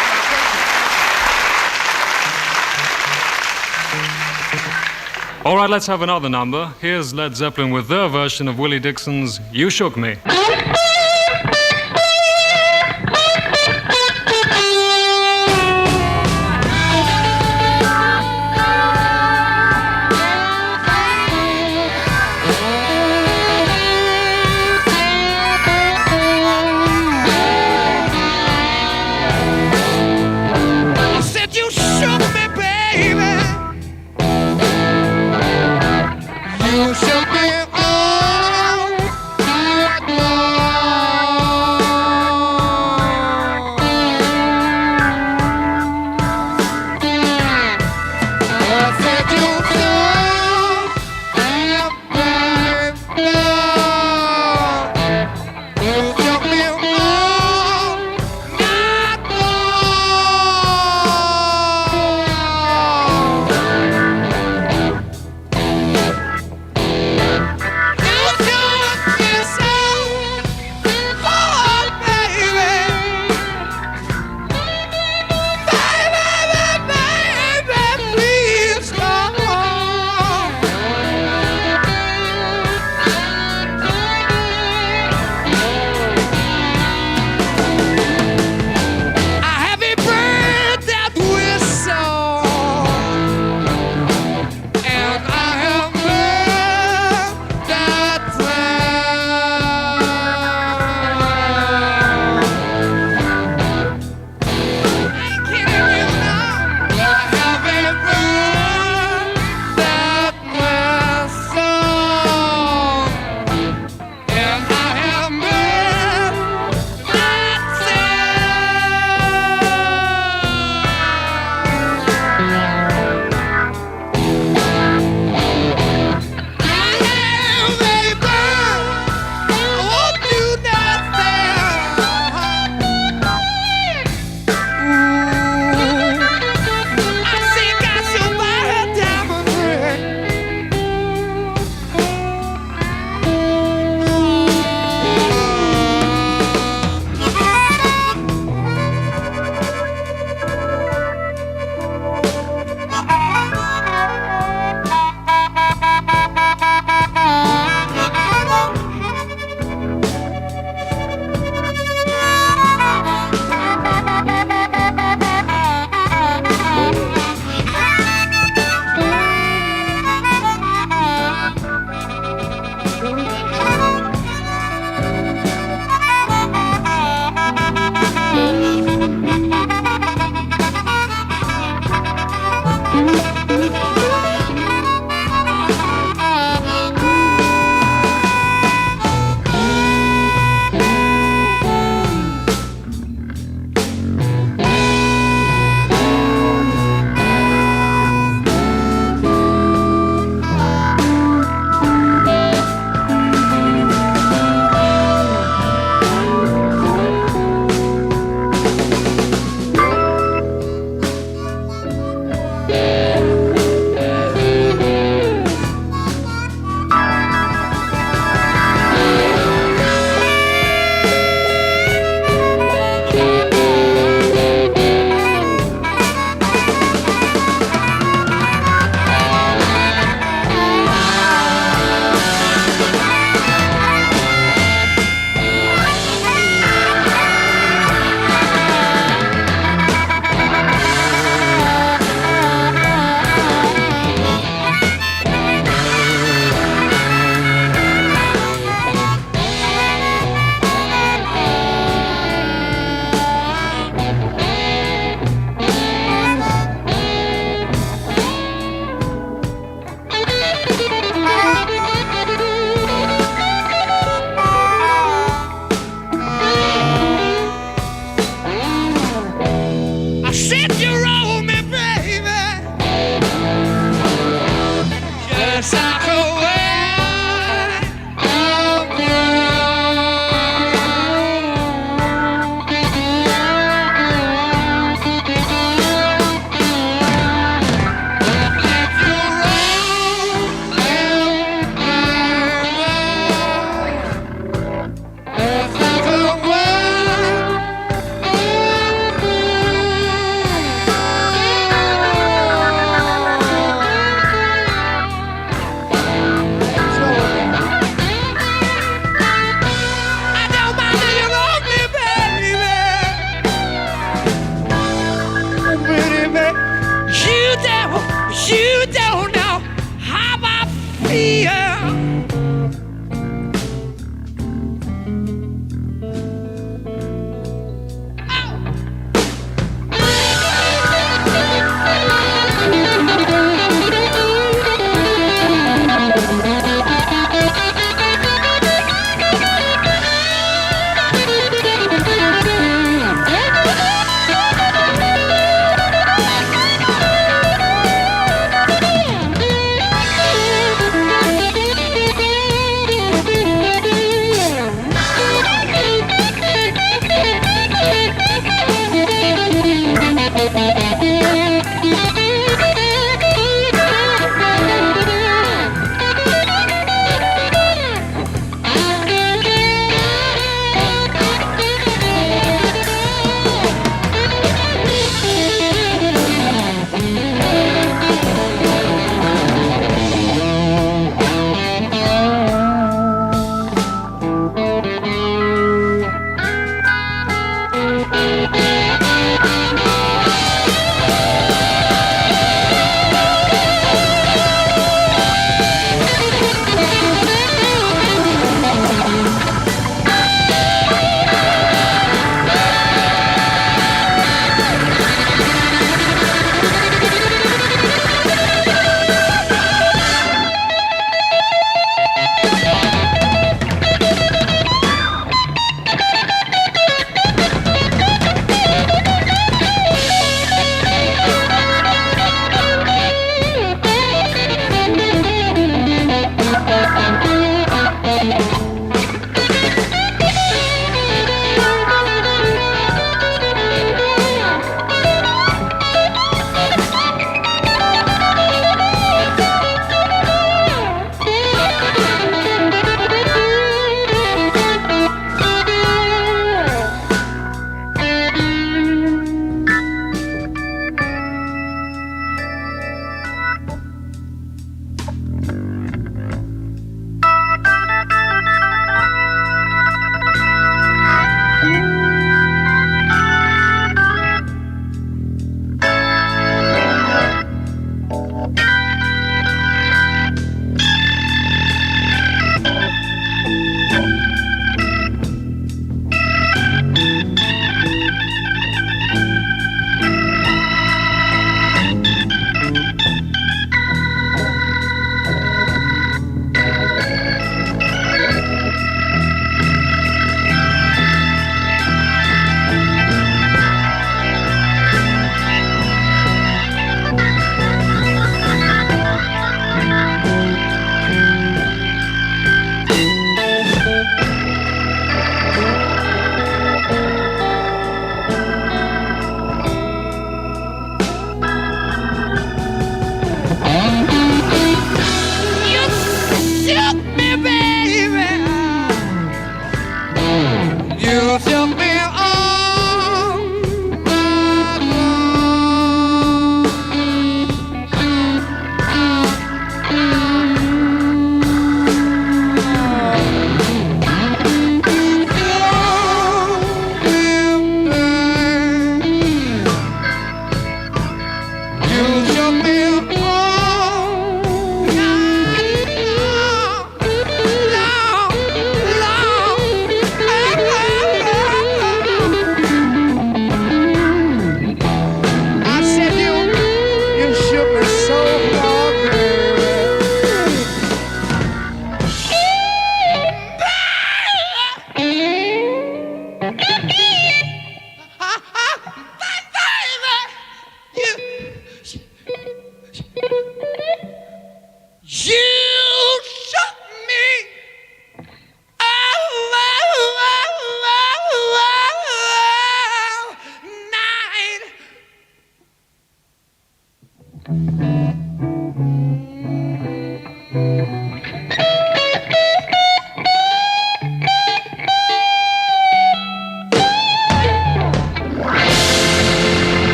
All right, let's have another number. Here's Led Zeppelin with their version of Willie Dixon's You Shook Me.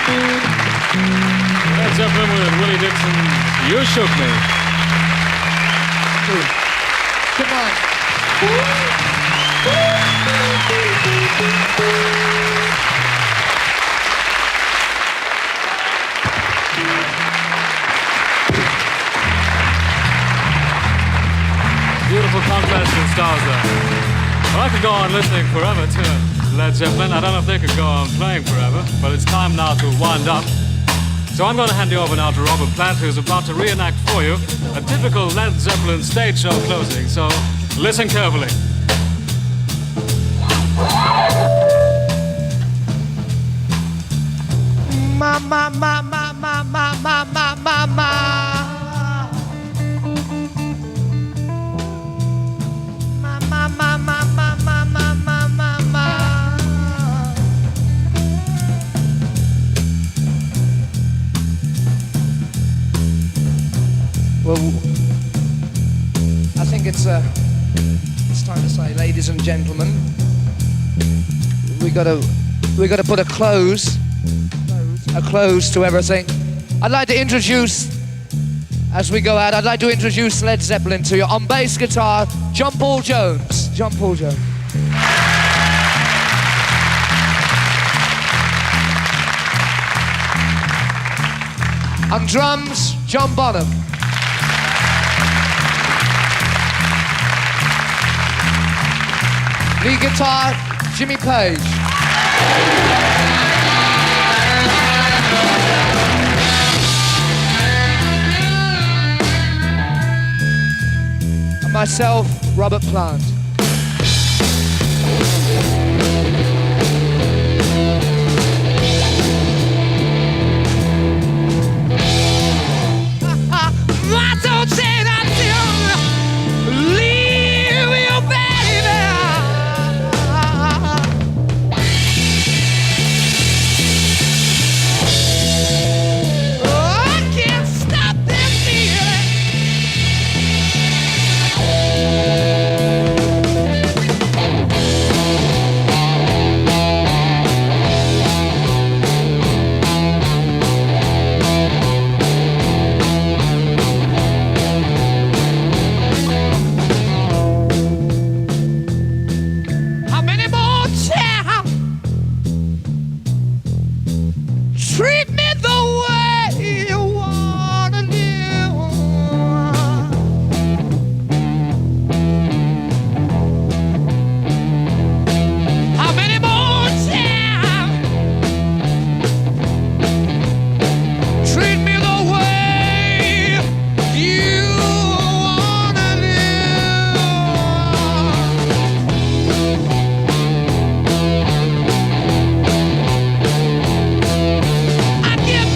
Led Zeppelin with Willie Dixon's You Shook Me. Good night. Beautiful contrast in styles there. Well, I could go on listening forever to Led Zeppelin. I don't know if they could go on playing forever, but it's time now to wind up. So I'm going to hand you over now to Robert Plant, who's about to reenact for you a typical Led Zeppelin stage show closing. So listen carefully. Ma ma ma ma ma ma ma ma ma ma. Well, I think it's time to say, ladies and gentlemen, we gotta put a close to everything. I'd like to introduce, as we go out, I'd like to introduce Led Zeppelin to you. On bass guitar, John Paul Jones. John Paul Jones. On drums, John Bonham. Lead guitar, Jimmy Page. And myself, Robert Plant. Why don't you not leave you, baby? Oh, I can't stop this feeling. How many more times treat me the way you wanna do? How many more times treat me the way you wanna do? I give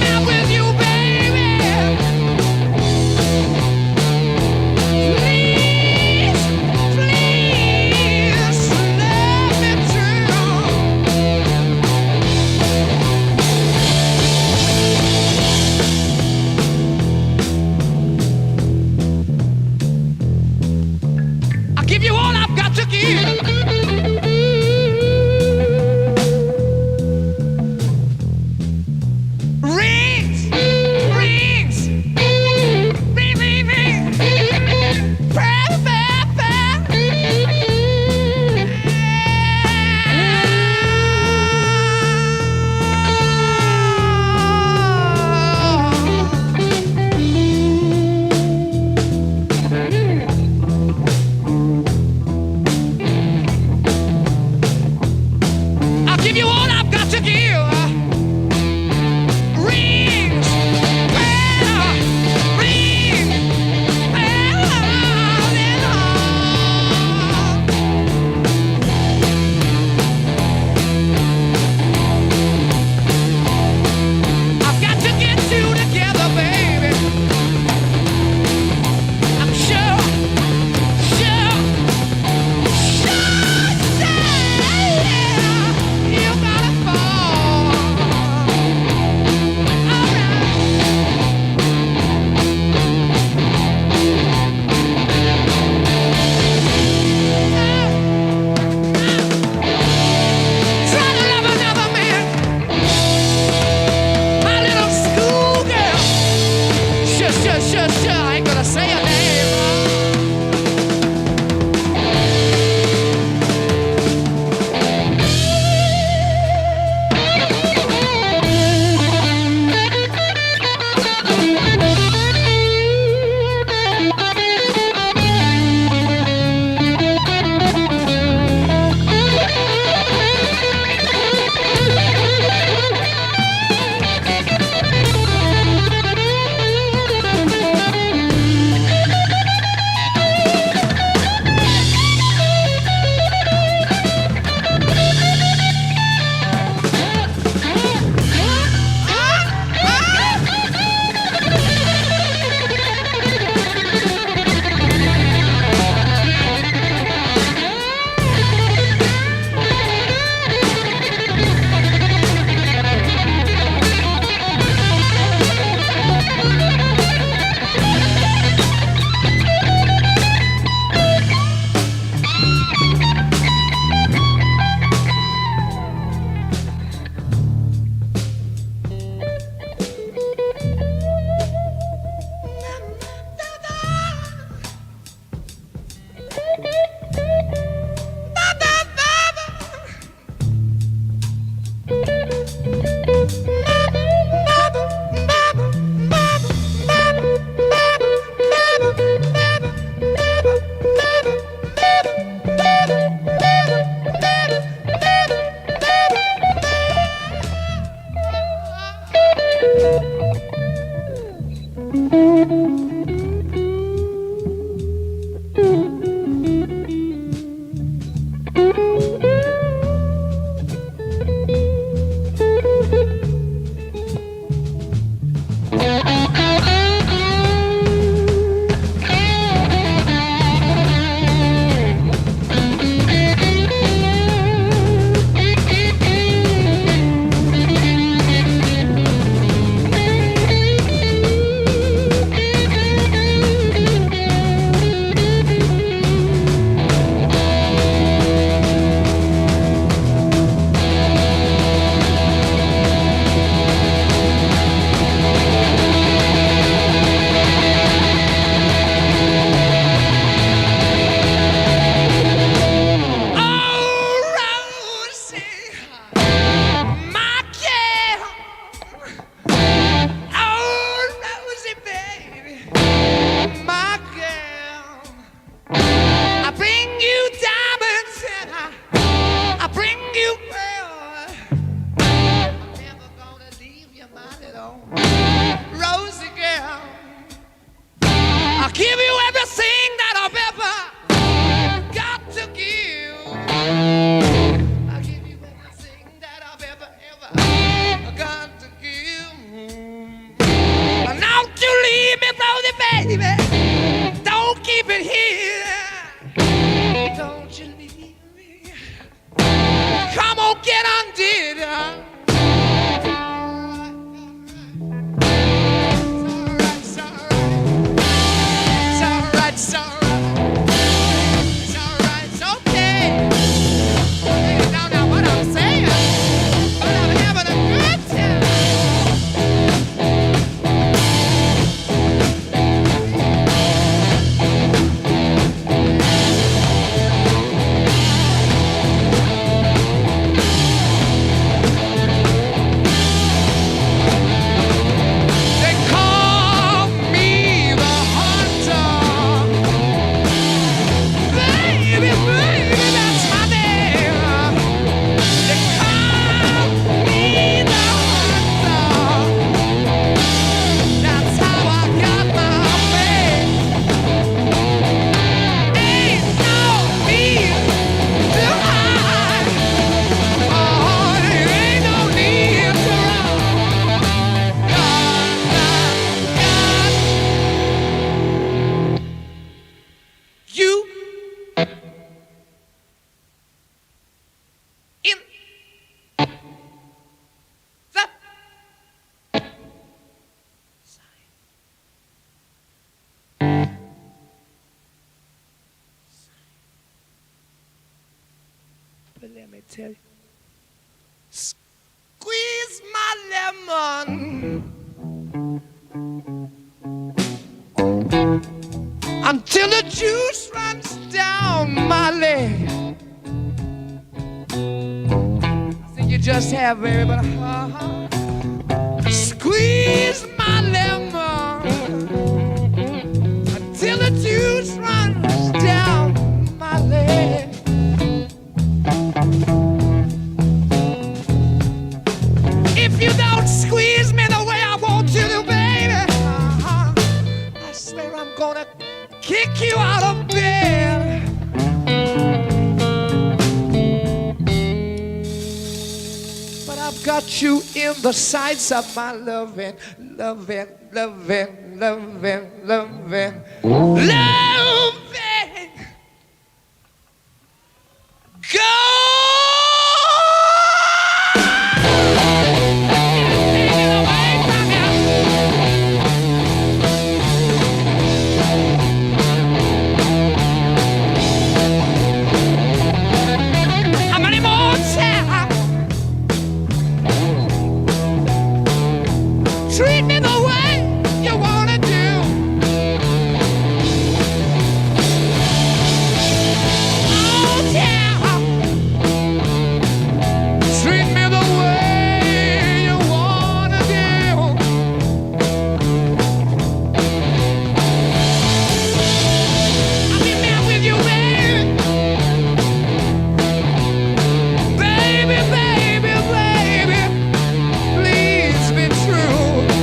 But let me tell you, squeeze my lemon until the juice runs down my leg. I think you just have, baby, but squeeze my lemon until the juice runs down my leg. If you don't squeeze me the way I want you to, baby, I swear I'm gonna kick you out of bed. But I've got you in the sights of my loving, loving, loving, loving, loving, loving. Go! Treat me the way you wanna do. Oh yeah. Treat me the way you wanna do. I'll be mad with you, baby. Baby, baby, baby. Please be true.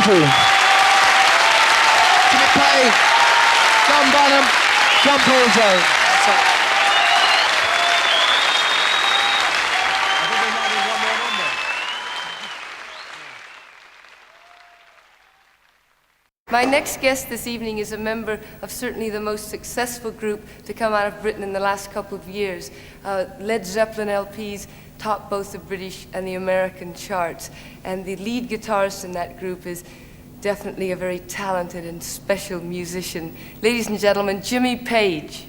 to? Jimmy Page, John Bonham, John Paul Jones. That's all. My next guest this evening is a member of certainly the most successful group to come out of Britain in the last couple of years. Led Zeppelin LPs topped both the British and the American charts, and the lead guitarist in that group is definitely a very talented and special musician. Ladies and gentlemen, Jimmy Page.